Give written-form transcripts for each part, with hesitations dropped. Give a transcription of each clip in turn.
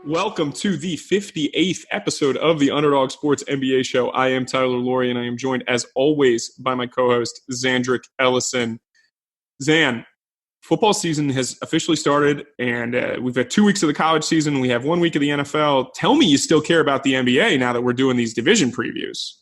Welcome to the 58th episode of the Underdog Sports NBA show. I am Tyler Laurie, and I am joined, as always, by my co-host, Zandrick Ellison. Zan, football season has officially started, and we've had 2 weeks of the college season. We have 1 week of the NFL. Tell me you still care about the NBA now that we're doing these division previews.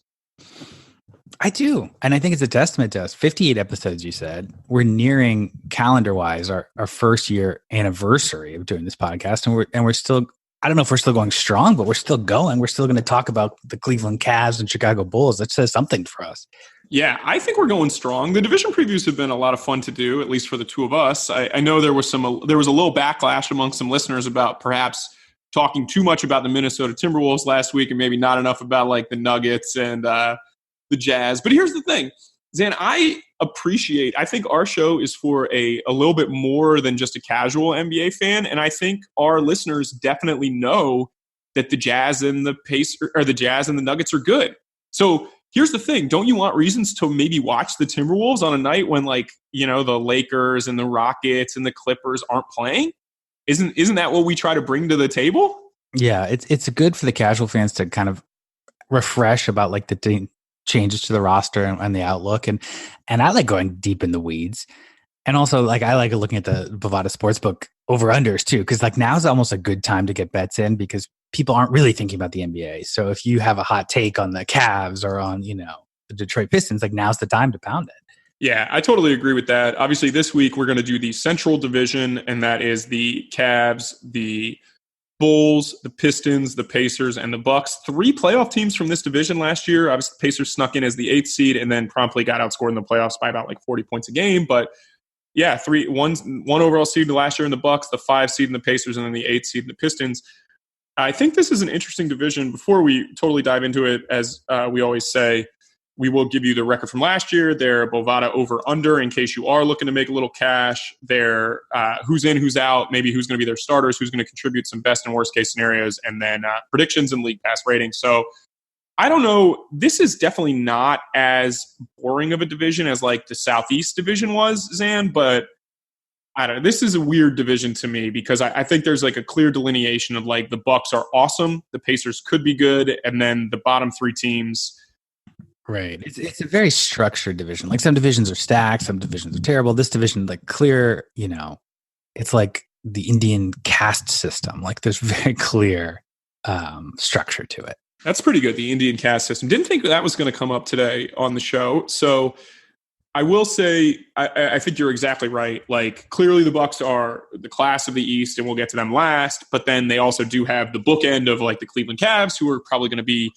I do. And I think it's a testament to us. 58 episodes, you said. We're nearing, calendar-wise, our first year anniversary of doing this podcast. And we're still, I don't know if we're still going strong, but we're still going. We're still going to talk about the Cleveland Cavs and Chicago Bulls. That says something for us. Yeah, I think we're going strong. The division previews have been a lot of fun to do, at least for the two of us. I know there was a little backlash among some listeners about perhaps talking too much about the Minnesota Timberwolves last week and maybe not enough about like the Nuggets and the Jazz. But here's the thing, Zan, I think our show is for a little bit more than just a casual NBA fan. And I think our listeners definitely know that the Jazz and the Nuggets are good. So here's the thing. Don't you want reasons to maybe watch the Timberwolves on a night when the Lakers and the Rockets and the Clippers aren't playing? Isn't that what we try to bring to the table? Yeah, it's good for the casual fans to kind of refresh about like the changes to the roster and the outlook. And I like going deep in the weeds. And also like I like looking at the Bovada Sportsbook over-unders too, because like now is almost a good time to get bets in because people aren't really thinking about the NBA. So if you have a hot take on the Cavs or on, the Detroit Pistons, like now's the time to pound it. Yeah, I totally agree with that. Obviously this week we're going to do the Central Division, and that is the Cavs, the Bulls, the Pistons, the Pacers, and the Bucks. 3 playoff teams from this division last year. Obviously, the Pacers snuck in as the 8th seed and then promptly got outscored in the playoffs by about 40 points a game. But yeah, one overall seed last year in the Bucks, the 5 seed in the Pacers, and then the 8th seed in the Pistons. I think this is an interesting division. Before we totally dive into it, as we always say, we will give you the record from last year, their Bovada over-under, in case you are looking to make a little cash, their who's in, who's out, maybe who's going to be their starters, who's going to contribute some best and worst case scenarios, and then predictions and league pass ratings. So I don't know. This is definitely not as boring of a division as like the Southeast division was, Zan, but I don't know. This is a weird division to me because I think there's like a clear delineation of like the Bucks are awesome, the Pacers could be good, and then the bottom 3 teams. Right. It's a very structured division. Like some divisions are stacked, some divisions are terrible. This division, like clear, it's like the Indian caste system. Like there's very clear structure to it. That's pretty good, the Indian caste system. Didn't think that was going to come up today on the show. So I will say, I think you're exactly right. Like clearly the Bucks are the class of the East, and we'll get to them last. But then they also do have the bookend of like the Cleveland Cavs, who are probably going to be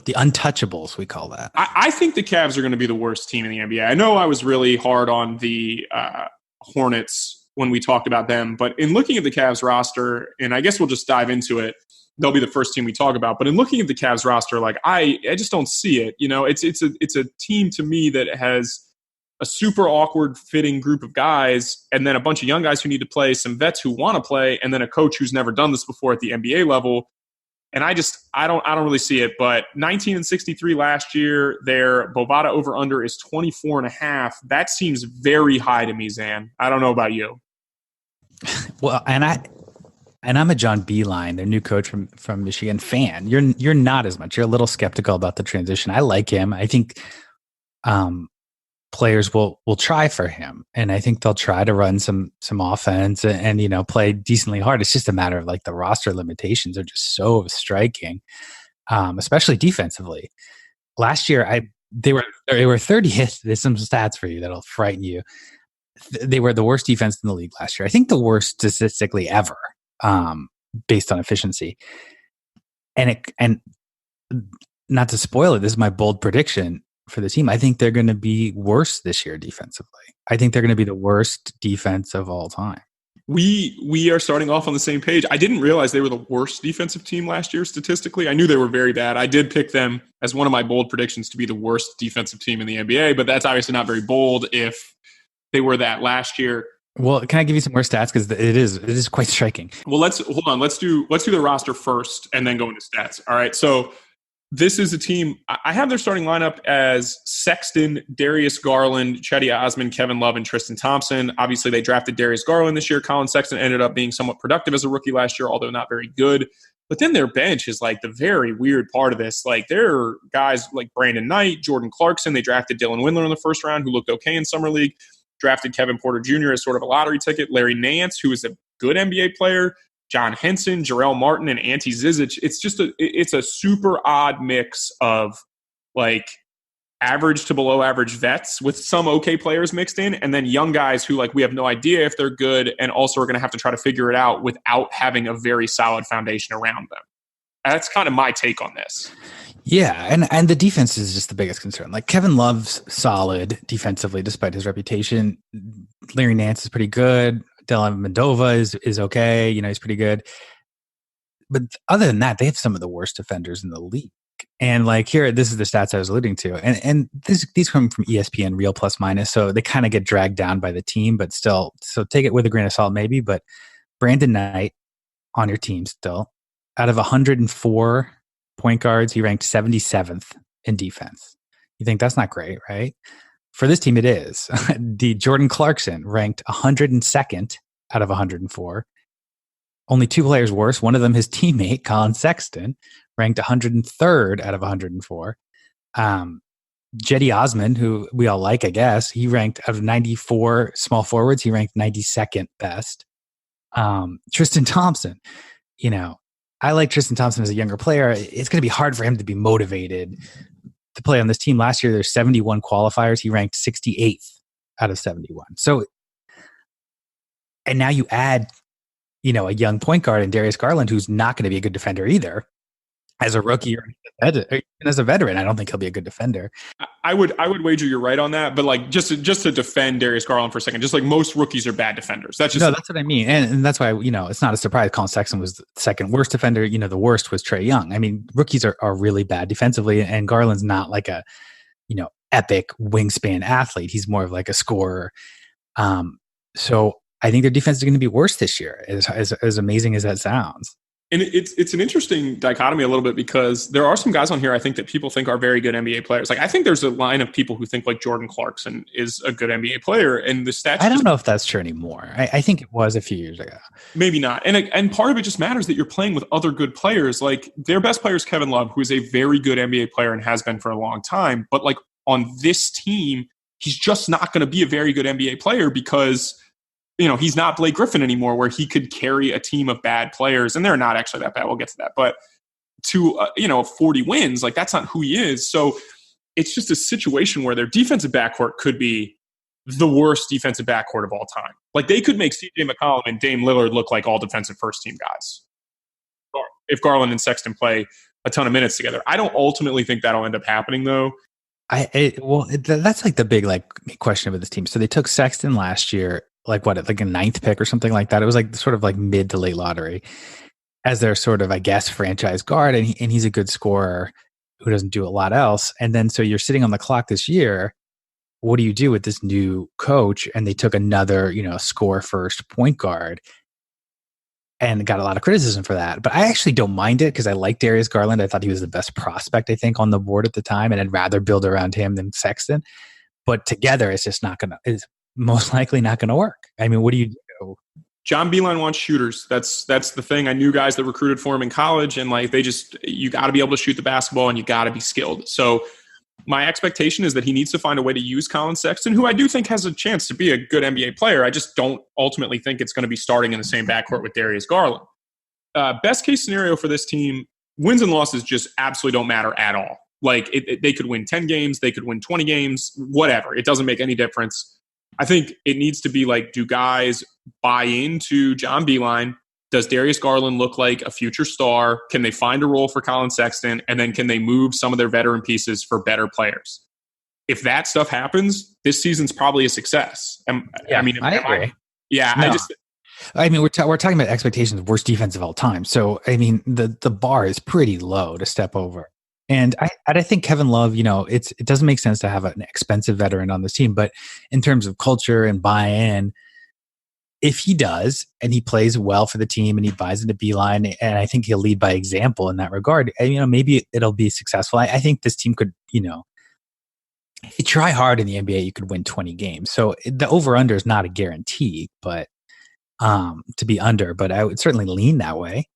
the untouchables, we call that. I think the Cavs are going to be the worst team in the NBA. I know I was really hard on the Hornets when we talked about them, but in looking at the Cavs roster, and I guess we'll just dive into it, they'll be the first team we talk about. But in looking at the Cavs roster, like I just don't see it. It's a team to me that has a super awkward fitting group of guys, and then a bunch of young guys who need to play, some vets who want to play, and then a coach who's never done this before at the NBA level. And I don't really see it. But 19-63 last year, their Bovada over under is 24.5. That seems very high to me, Zan. I don't know about you. Well, and I'm a John Beilein, their new coach from Michigan, fan. You're not as much. You're a little skeptical about the transition. I like him. I think players will try for him, and I think they'll try to run some offense and play decently hard. It's just a matter of like the roster limitations are just so striking, especially defensively. Last year, they were 30th. There's some stats for you that'll frighten you. They were the worst defense in the league last year. I think the worst statistically ever, based on efficiency. And not to spoil it, this is my bold prediction for the team. I think they're going to be worse this year defensively. I think they're going to be the worst defense of all time. We are starting off on the same page. I didn't realize they were the worst defensive team last year statistically. I knew they were very bad. I did pick them as one of my bold predictions to be the worst defensive team in the NBA, but that's obviously not very bold if they were that last year. Well, can I give you some more stats? Because it is quite striking. Well, let's do the roster first and then go into stats. All right. So this is a team. I have their starting lineup as Sexton, Darius Garland, Chetty Osman, Kevin Love, and Tristan Thompson. Obviously, they drafted Darius Garland this year. Colin Sexton ended up being somewhat productive as a rookie last year, although not very good. But then their bench is like the very weird part of this. Like there are guys like Brandon Knight, Jordan Clarkson. They drafted Dylan Windler in the first round, who looked okay in summer league. Drafted Kevin Porter Jr. as sort of a lottery ticket. Larry Nance, who is a good NBA player. John Henson, Jarrell Martin, and Ante Zizic. It's a super odd mix of like average to below average vets with some okay players mixed in, and then young guys who like we have no idea if they're good and also are going to have to try to figure it out without having a very solid foundation around them. That's kind of my take on this. Yeah, and the defense is just the biggest concern. Like Kevin Love's solid defensively despite his reputation. Larry Nance is pretty good. Dylan Mendova is okay. You know, he's pretty good. But other than that, they have some of the worst defenders in the league. And like here, this is the stats I was alluding to. And these come from ESPN Real Plus Minus. So they kind of get dragged down by the team, but still, so take it with a grain of salt maybe. But Brandon Knight on your team still, out of 104 point guards, he ranked 77th in defense. You think that's not great, right? For this team, it is. The Jordan Clarkson ranked 102nd out of 104. Only two players worse. One of them, his teammate, Colin Sexton, ranked 103rd out of 104. Chetty Osman, who we all like, I guess, he ranked out of 94 small forwards, he ranked 92nd best. Tristan Thompson, you know, I like Tristan Thompson as a younger player. It's going to be hard for him to be motivated to play on this team. Last year, there's 71 qualifiers. He ranked 68th out of 71. So, and now you add, you know, a young point guard in Darius Garland, who's not going to be a good defender either. As a rookie or even as a veteran, I don't think he'll be a good defender. I would wager you're right on that. But like just to defend Darius Garland for a second, just like most rookies are bad defenders. That's what I mean, and that's why, you know, it's not a surprise. Colin Sexton was the second worst defender. You know, the worst was Trae Young. I mean, rookies are really bad defensively, and Garland's not like a, you know, epic wingspan athlete. He's more of like a scorer. So I think their defense is going to be worse this year. As amazing as that sounds. And it's an interesting dichotomy a little bit because there are some guys on here I think that people think are very good NBA players. Like I think there's a line of people who think like Jordan Clarkson is a good NBA player, and the stats. I don't know if that's true anymore. I think it was a few years ago. Maybe not. And part of it just matters that you're playing with other good players. Like their best player is Kevin Love, who is a very good NBA player and has been for a long time. But like on this team, he's just not going to be a very good NBA player because, you know, he's not Blake Griffin anymore, where he could carry a team of bad players, and they're not actually that bad. We'll get to that, but to 40 wins, like that's not who he is. So it's just a situation where their defensive backcourt could be the worst defensive backcourt of all time. Like they could make CJ McCollum and Dame Lillard look like all defensive first team guys if Garland and Sexton play a ton of minutes together. I don't ultimately think that'll end up happening though. That's like the big question with this team. So they took Sexton last year. Like a 9th pick or something like that. It was like sort of like mid to late lottery as their sort of, I guess, franchise guard. And he's a good scorer who doesn't do a lot else. And then, so you're sitting on the clock this year. What do you do with this new coach? And they took another, you know, score first point guard and got a lot of criticism for that. But I actually don't mind it because I like Darius Garland. I thought he was the best prospect, I think, on the board at the time. And I'd rather build around him than Sexton. But together, it's just not going to, it's most likely not going to work. I mean, what do you do? John Beilein wants shooters. That's the thing. I knew guys that recruited for him in college, and like you got to be able to shoot the basketball and you got to be skilled. So my expectation is that he needs to find a way to use Colin Sexton, who I do think has a chance to be a good NBA player. I just don't ultimately think it's going to be starting in the same backcourt with Darius Garland. Best case scenario for this team, wins and losses just absolutely don't matter at all. Like they could win 10 games, they could win 20 games, whatever. It doesn't make any difference. I think it needs to be like, do guys buy into John Beilein? Does Darius Garland look like a future star? Can they find a role for Colin Sexton? And then can they move some of their veteran pieces for better players? If that stuff happens, this season's probably a success. I agree. We're talking about expectations of worst defense of all time. So, I mean, the bar is pretty low to step over. And I think Kevin Love, you know, it doesn't make sense to have an expensive veteran on this team, but in terms of culture and buy-in, if he does and he plays well for the team and he buys into Beeline, and I think he'll lead by example in that regard, and, maybe it'll be successful. I think this team could, if you try hard in the NBA, you could win 20 games. So the over-under is not a guarantee, but to be under, but I would certainly lean that way.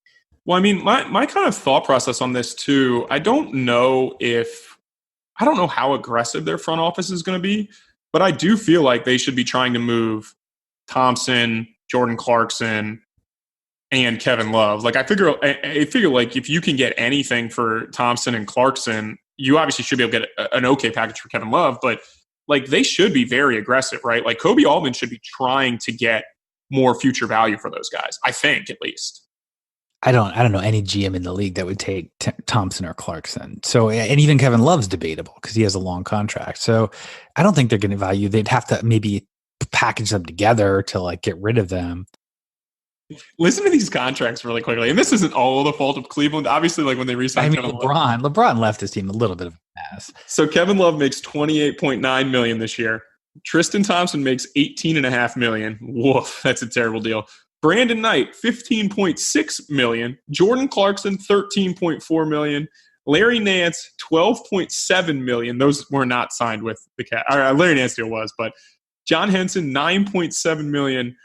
Well, I mean, my kind of thought process on this too, I don't know how aggressive their front office is going to be, but I do feel like they should be trying to move Thompson, Jordan Clarkson, and Kevin Love. Like I figure like if you can get anything for Thompson and Clarkson, you obviously should be able to get an okay package for Kevin Love, but like they should be very aggressive, right? Like Kobe Altman should be trying to get more future value for those guys, I think, at least. I don't know any GM in the league that would take Thompson or Clarkson. So, and even Kevin Love's debatable because he has a long contract. So I don't think they're going to value. They'd have to maybe package them together to like get rid of them. Listen to these contracts really quickly. And this isn't all the fault of Cleveland. Obviously, like when they re-signed LeBron left his team a little bit of a mess. So Kevin Love makes $28.9 million this year. Tristan Thompson makes $18.5 million. Woof, that's a terrible deal. Brandon Knight, $15.6 million. Jordan Clarkson, $13.4 million. Larry Nance, $12.7 million. Those were not signed with the Cavs. Larry Nance deal was, but John Henson, $9.7 million.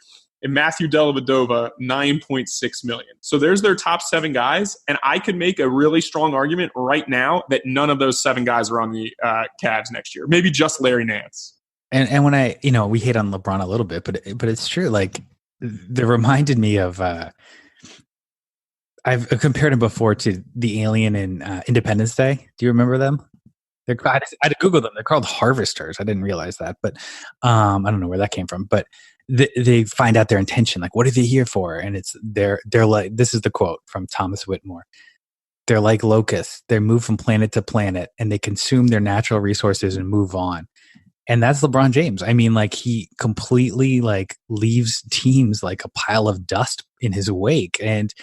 And Matthew Dellavedova, $9.6 million. So there's their top 7 guys, and I could make a really strong argument right now that none of those 7 guys are on the Cavs next year. Maybe just Larry Nance. And when we hate on LeBron a little bit, but it's true. Like, they reminded me of I've compared him before to the alien in Independence Day. Do you remember them? I had to Google them. They're called harvesters. I didn't realize that, but I don't know where that came from. But they find out their intention. Like, what are they here for? And they're like, this is the quote from Thomas Whitmore. They're like locusts. They move from planet to planet, and they consume their natural resources and move on. And that's LeBron James. I mean, like, he completely like leaves teams like a pile of dust in his wake. And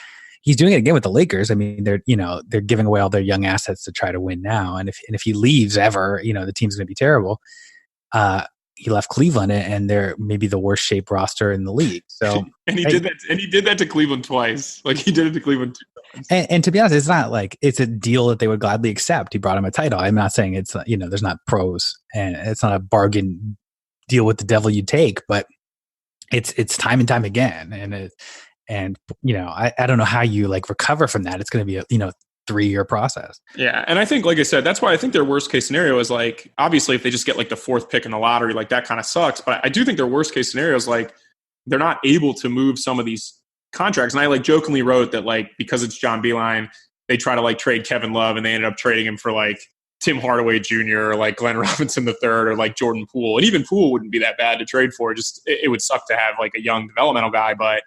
he's doing it again with the Lakers. I mean, they're giving away all their young assets to try to win now. And if he leaves ever, the team's going to be terrible. He left Cleveland, and they're maybe the worst shaped roster in the league. So, and he did that to Cleveland twice. Like, he did it to Cleveland 2 times. And to be honest, it's not like it's a deal that they would gladly accept. He brought him a title. I'm not saying it's there's not pros, and it's not a bargain deal with the devil you take, but it's time and time again. And I don't know how you like recover from that. It's going to be a 3-year process. Yeah. And I think, like I said, that's why I think their worst case scenario is like, obviously if they just get like the 4th pick in the lottery, like that kind of sucks. But I do think their worst case scenario is like, they're not able to move some of these contracts. And I like jokingly wrote that like, because it's John Beeline, they try to like trade Kevin Love, and they ended up trading him for like Tim Hardaway Jr. or like Glenn Robinson III or like Jordan Poole. And even Poole wouldn't be that bad to trade for. Just it would suck to have like a young developmental guy, but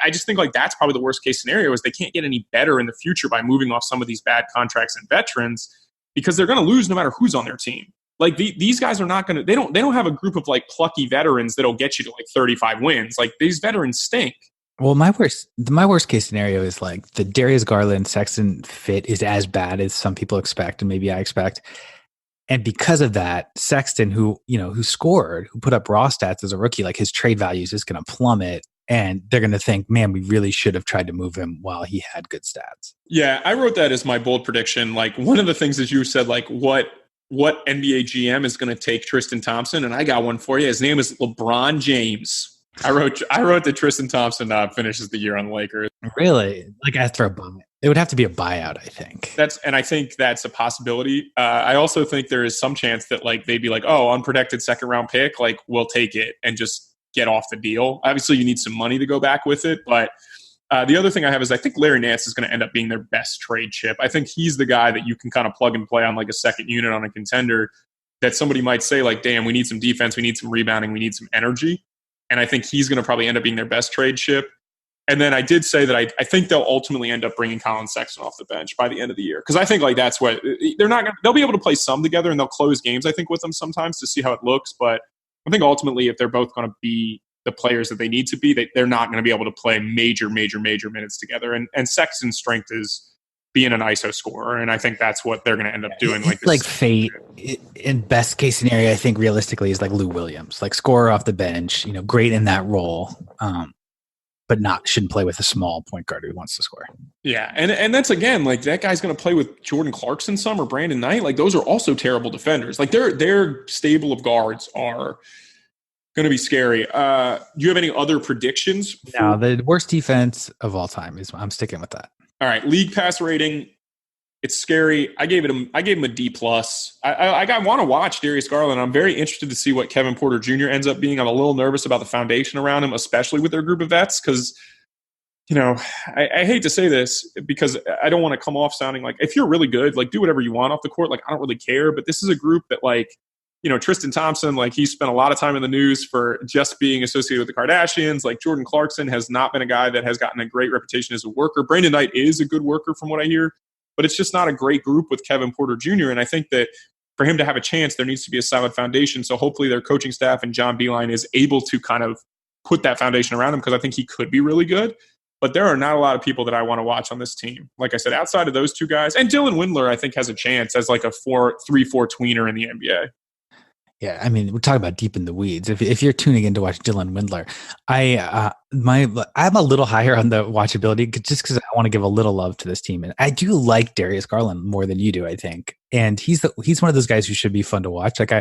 I just think like that's probably the worst case scenario is they can't get any better in the future by moving off some of these bad contracts and veterans, because they're going to lose no matter who's on their team. Like these guys are not going to, they don't have a group of like plucky veterans that'll get you to like 35 wins. Like these veterans stink. Well, my worst case scenario is like the Darius Garland Sexton fit is as bad as some people expect, and maybe I expect. And because of that, Sexton, who scored, who put up raw stats as a rookie, like his trade value is just going to plummet. And they're going to think, man, we really should have tried to move him while he had good stats. Yeah, I wrote that as my bold prediction. Like, one of the things is you said, like, what NBA GM is going to take Tristan Thompson? And I got one for you. His name is LeBron James. I wrote that Tristan Thompson finishes the year on the Lakers. Really? Like, after a buyout? It would have to be a buyout, I think. I think that's a possibility. I also think there is some chance that like they'd be like, oh, unprotected 2nd round pick, like we'll take it and just get off the deal. Obviously, you need some money to go back with it. But the other thing I have is I think Larry Nance is going to end up being their best trade chip. I think he's the guy that you can kind of plug and play on like a second unit on a contender that somebody might say like, damn, we need some defense, we need some rebounding, we need some energy. And I think he's going to probably end up being their best trade chip. And then I did say that I think they'll ultimately end up bringing Colin Sexton off the bench by the end of the year. Because I think like that's what they'll be able to play some together, and they'll close games, I think, with them sometimes to see how it looks. But I think ultimately, if they're both going to be the players that they need to be, they're not going to be able to play major minutes together. And Sexton's strength is being an ISO scorer, and I think that's what they're going to end up doing. Like fate in best case scenario, I think realistically is like Lou Williams, like scorer off the bench, great in that role, but shouldn't play with a small point guard who wants to score. Yeah, and that's again like that guy's going to play with Jordan Clarkson some or Brandon Knight. Like those are also terrible defenders. Like their stable of guards are going to be scary. Do you have any other predictions? No, the worst defense of all time I'm sticking with that. All right, league pass rating. It's scary. I gave him a D+. I want to watch Darius Garland. I'm very interested to see what Kevin Porter Jr. ends up being. I'm a little nervous about the foundation around him, especially with their group of vets, because I hate to say this because I don't want to come off sounding like if you're really good, like do whatever you want off the court. Like I don't really care, but this is a group that like Tristan Thompson, like he spent a lot of time in the news for just being associated with the Kardashians. Like Jordan Clarkson has not been a guy that has gotten a great reputation as a worker. Brandon Knight is a good worker from what I hear, but it's just not a great group with Kevin Porter Jr. And I think that for him to have a chance, there needs to be a solid foundation. So hopefully their coaching staff and John Beilein is able to kind of put that foundation around him because I think he could be really good. But there are not a lot of people that I want to watch on this team. Like I said, outside of those two guys, and Dylan Windler, I think has a chance as like a 3-4 tweener in the NBA. Yeah, I mean, we're talking about deep in the weeds. If you're tuning in to watch Dylan Windler, I'm a little higher on the watchability just because I want to give a little love to this team, and I do like Darius Garland more than you do, I think. And he's one of those guys who should be fun to watch. Like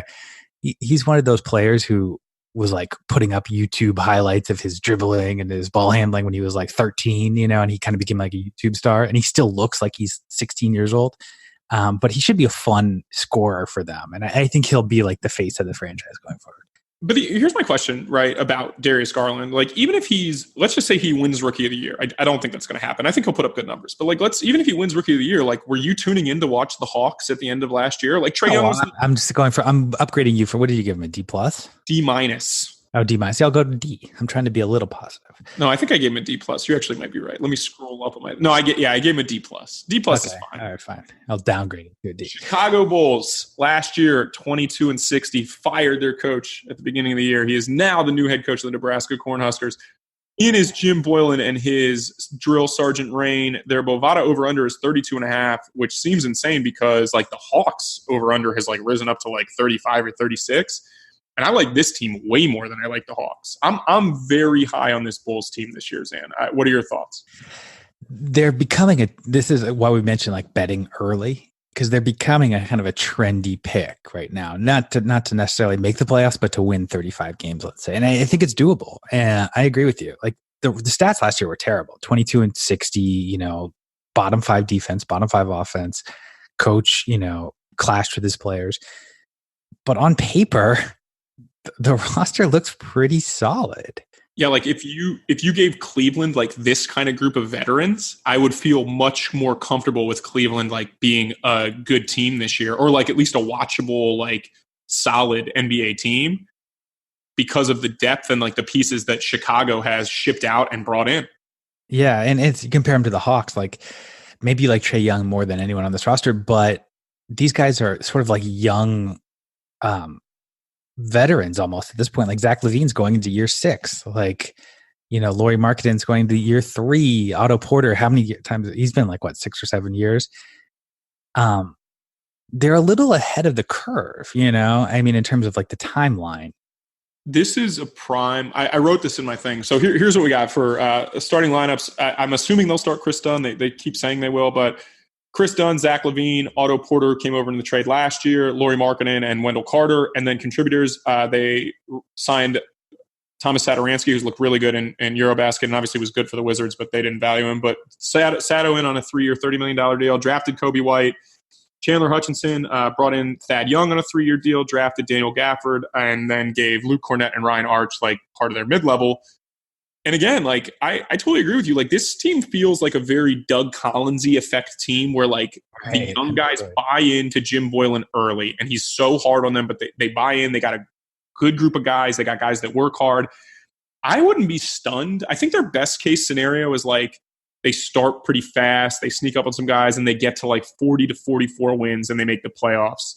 he's one of those players who was like putting up YouTube highlights of his dribbling and his ball handling when he was like 13, and he kind of became like a YouTube star, and he still looks like he's 16 years old. But he should be a fun scorer for them. And I think he'll be like the face of the franchise going forward. But here's my question, right, about Darius Garland. Like, even if let's just say he wins Rookie of the Year. I don't think that's going to happen. I think he'll put up good numbers. But like, even if he wins Rookie of the Year, like, were you tuning in to watch the Hawks at the end of last year? Like Trae Young. I'm upgrading you for, what did you give him, a D+? D-. Oh, D-. See, I'll go to D. I'm trying to be a little positive. No, I think I gave him a D+. You actually might be right. Let me scroll up on my. No, I gave him a D+. D+ okay. Is fine. All right, fine. I'll downgrade it to a D. Chicago Bulls last year, 22-60, fired their coach at the beginning of the year. He is now the new head coach of the Nebraska Cornhuskers. In his Jim Boylan and his drill sergeant reign, their Bovada over-under is 32.5, which seems insane because like the Hawks over-under has like risen up to like 35 or 36. And I like this team way more than I like the Hawks. I'm very high on this Bulls team this year, Zan. What are your thoughts? They're becoming this is why we mentioned like betting early, because they're becoming a kind of a trendy pick right now. Not to necessarily make the playoffs, but to win 35 games, let's say. And I think it's doable. And I agree with you. Like the stats last year were terrible. 22-60, bottom 5 defense, bottom 5 offense. Coach, clashed with his players. But on paper, the roster looks pretty solid. Yeah, like if you gave Cleveland like this kind of group of veterans, I would feel much more comfortable with Cleveland like being a good team this year, or like at least a watchable, like solid NBA team because of the depth and like the pieces that Chicago has shipped out and brought in. Yeah, and you compare them to the Hawks, like maybe you like Trae Young more than anyone on this roster, but these guys are sort of like young veterans almost at this point. Like Zach LaVine's going into year 6. Like, Lauri Markkanen's going into year 3. Otto Porter, how many times he's been like 6 or 7 years? They're a little ahead of the curve, I mean, in terms of like the timeline. This is a prime. I wrote this in my thing. So here's what we got for starting lineups. I'm assuming they'll start Chris Dunn. They keep saying they will, but Chris Dunn, Zach LaVine, Otto Porter came over in the trade last year, Lauri Markkanen, and Wendell Carter. And then contributors, they signed Thomas Satoransky, who's looked really good in Eurobasket and obviously was good for the Wizards, but they didn't value him. But Sato in on a 3-year, $30 million deal, drafted Kobe White. Chandler Hutchinson brought in Thad Young on a 3-year deal, drafted Daniel Gafford, and then gave Luke Cornett and Ryan Arch like part of their mid-level. And again, like I totally agree with you. Like this team feels like a very Doug Collins-y effect team where like the young guys buy into Jim Boylan early, and he's so hard on them, but they buy in. They got a good group of guys. They got guys that work hard. I wouldn't be stunned. I think their best case scenario is like they start pretty fast, they sneak up on some guys, and they get to like 40 to 44 wins, and they make the playoffs.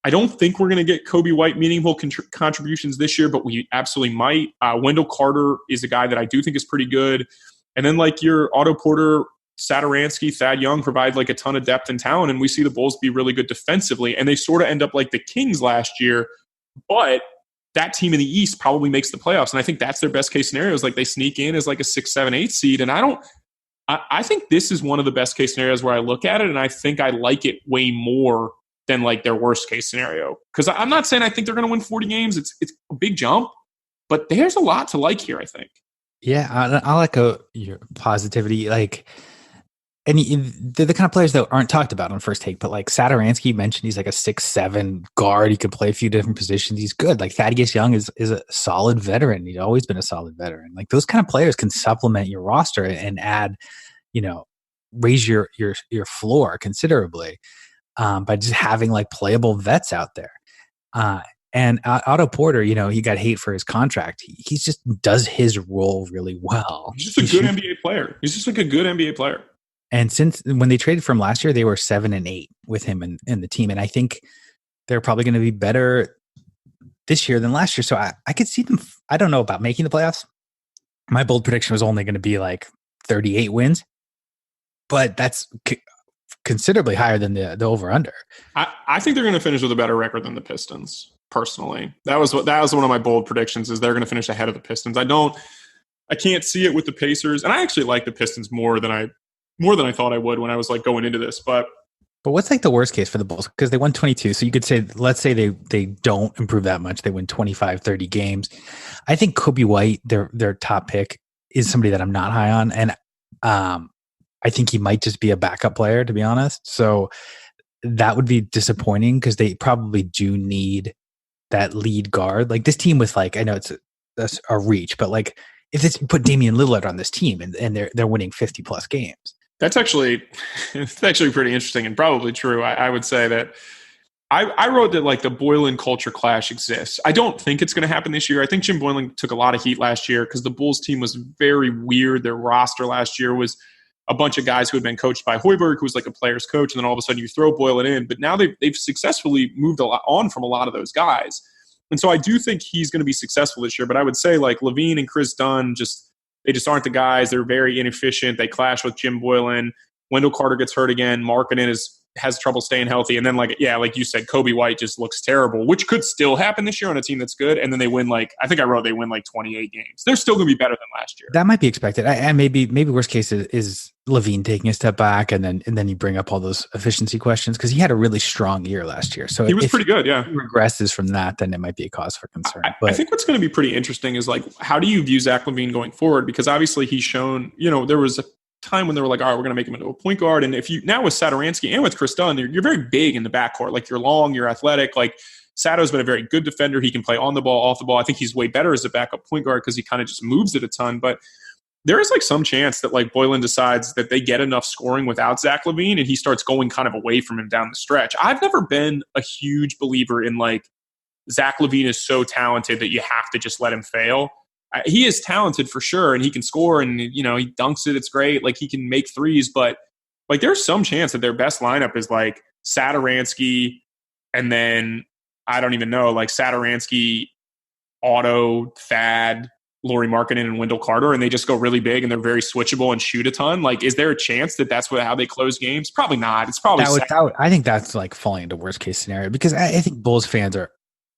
I don't think we're going to get Kobe White meaningful contributions this year, but we absolutely might. Wendell Carter is a guy that I do think is pretty good. And then like your Otto Porter, Satoransky, Thad Young provide like a ton of depth and talent, and we see the Bulls be really good defensively. And they sort of end up like the Kings last year, but that team in the East probably makes the playoffs. And I think that's their best case scenario is like they sneak in as like a 6, 7, 8 seed. And I think this is one of the best case scenarios where I look at it, and I think I like it way more than like their worst case scenario. Because I'm not saying I think they're going to win 40 games. It's a big jump, but there's a lot to like here, I think. Yeah, I'll echo your positivity. Like, and they're the kind of players that aren't talked about on First Take, but like Satoransky mentioned, he's like a 6'7" guard. He can play a few different positions. He's good. Like Thaddeus Young is a solid veteran. He's always been a solid veteran. Like those kind of players can supplement your roster and add, raise your floor considerably by just having like playable vets out there. And Otto Porter, he got hate for his contract. He just does his role really well. He's just a good NBA player. He's just like a good NBA player. And since when they traded for him last year, they were 7-8 with him in the team. And I think they're probably going to be better this year than last year. So I could see them. I don't know about making the playoffs. My bold prediction was only going to be like 38 wins, but that's considerably higher than the over-under. I think they're going to finish with a better record than the Pistons, personally. That was one of my bold predictions, is they're going to finish ahead of the Pistons. I can't see it with the Pacers. And I actually like the Pistons more than I thought I would when I was like going into this. But what's like the worst case for the Bulls? Because they won 22. So you could say, let's say they don't improve that much. They win 25, 30 games. I think Kobe White, their top pick, is somebody that I'm not high on. And I think he might just be a backup player, to be honest. So that would be disappointing because they probably do need that lead guard. Like this team with like, I know that's a reach, but like if it's put Damian Lillard on this team and they're winning 50 plus games. It's actually pretty interesting and probably true. I would say that I wrote that like the Boylen culture clash exists. I don't think it's going to happen this year. I think Jim Boylen took a lot of heat last year because the Bulls team was very weird. Their roster last year was a bunch of guys who had been coached by Hoiberg, who was like a player's coach, and then all of a sudden you throw Boylen in. But now they've successfully moved a lot on from a lot of those guys. And so I do think he's going to be successful this year. But I would say like Levine and Chris Dunn they just aren't the guys. They're very inefficient. They clash with Jim Boylen. Wendell Carter gets hurt again. Markkanen has trouble staying healthy. And then like you said, Kobe White just looks terrible, which could still happen this year on a team that's good. And then they win they win 28 games. They're still going to be better than last year. That might be expected. And maybe worst case is Levine taking a step back, and then you bring up all those efficiency questions because he had a really strong year last year. So he was pretty good. Yeah. If he regresses from that, then it might be a cause for concern. I think what's going to be pretty interesting is like, how do you view Zach LaVine going forward? Because obviously he's shown, there was a time when they were like, all right, we're going to make him into a point guard. And if you now with Satoransky and with Chris Dunn, you're very big in the backcourt. Like you're long, you're athletic. Like Sato's been a very good defender. He can play on the ball, off the ball. I think he's way better as a backup point guard because he kind of just moves it a ton. But there is like some chance that like Boylen decides that they get enough scoring without Zach LaVine and he starts going kind of away from him down the stretch. I've never been a huge believer in like Zach LaVine is so talented that you have to just let him fail. He is talented for sure, and he can score, and he dunks it. It's great. Like he can make threes, but like there's some chance that their best lineup is like Satoransky, and then I don't even know, like Satoransky, Otto, Thad, Lauri Markkanen, and Wendell Carter, and they just go really big and they're very switchable and shoot a ton. Like, is there a chance that that's how they close games? Probably not. It's probably I think that's like falling into worst case scenario because I think Bulls fans are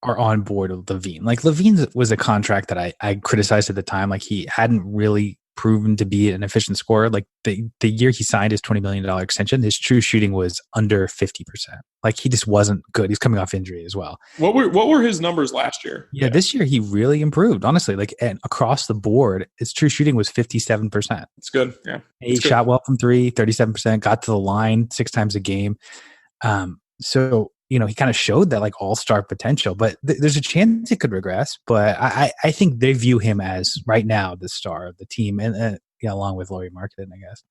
on board with Levine. Like Levine was a contract that I criticized at the time. Like he hadn't really proven to be an efficient scorer. Like the year he signed his $20 million extension, his true shooting was under 50%. Like he just wasn't good. He's coming off injury as well. What were his numbers last year? Yeah, this year he really improved, honestly. Like and across the board, his true shooting was 57%. It's good. Yeah. He shot well from three, 37%, got to the line 6 times a game. So he kind of showed that like all-star potential, but there's a chance it could regress. But I think they view him as right now the star of the team, and along with Lauri Markkanen, I guess.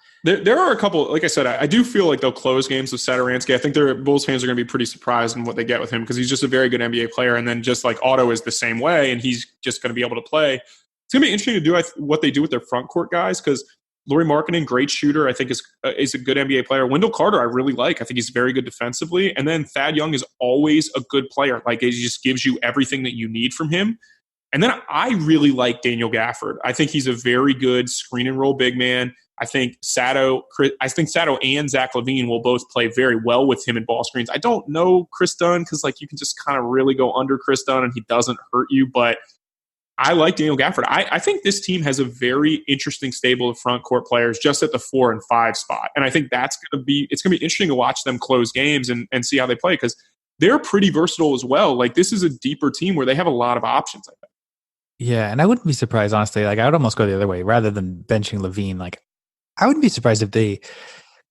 There are a couple. Like I said, I do feel like they'll close games with Satoransky. I think Bulls fans are going to be pretty surprised in what they get with him because he's just a very good NBA player. And then just like Otto is the same way, and he's just going to be able to play. It's going to be interesting to do what they do with their front court guys because Lauri Markkanen, great shooter, I think is a good NBA player. Wendell Carter, I really like. I think he's very good defensively. And then Thad Young is always a good player. Like, he just gives you everything that you need from him. And then I really like Daniel Gafford. I think he's a very good screen and roll big man. I think Sato and Zach LaVine will both play very well with him in ball screens. I don't know Chris Dunn because like you can just kind of really go under Chris Dunn and he doesn't hurt you, but I like Daniel Gafford. I think this team has a very interesting stable of front court players just at the 4 and 5 spot. And I think it's going to be interesting to watch them close games and see how they play because they're pretty versatile as well. Like this is a deeper team where they have a lot of options, I think. Yeah, and I wouldn't be surprised, honestly. Like I would almost go the other way rather than benching LaVine. Like I wouldn't be surprised if they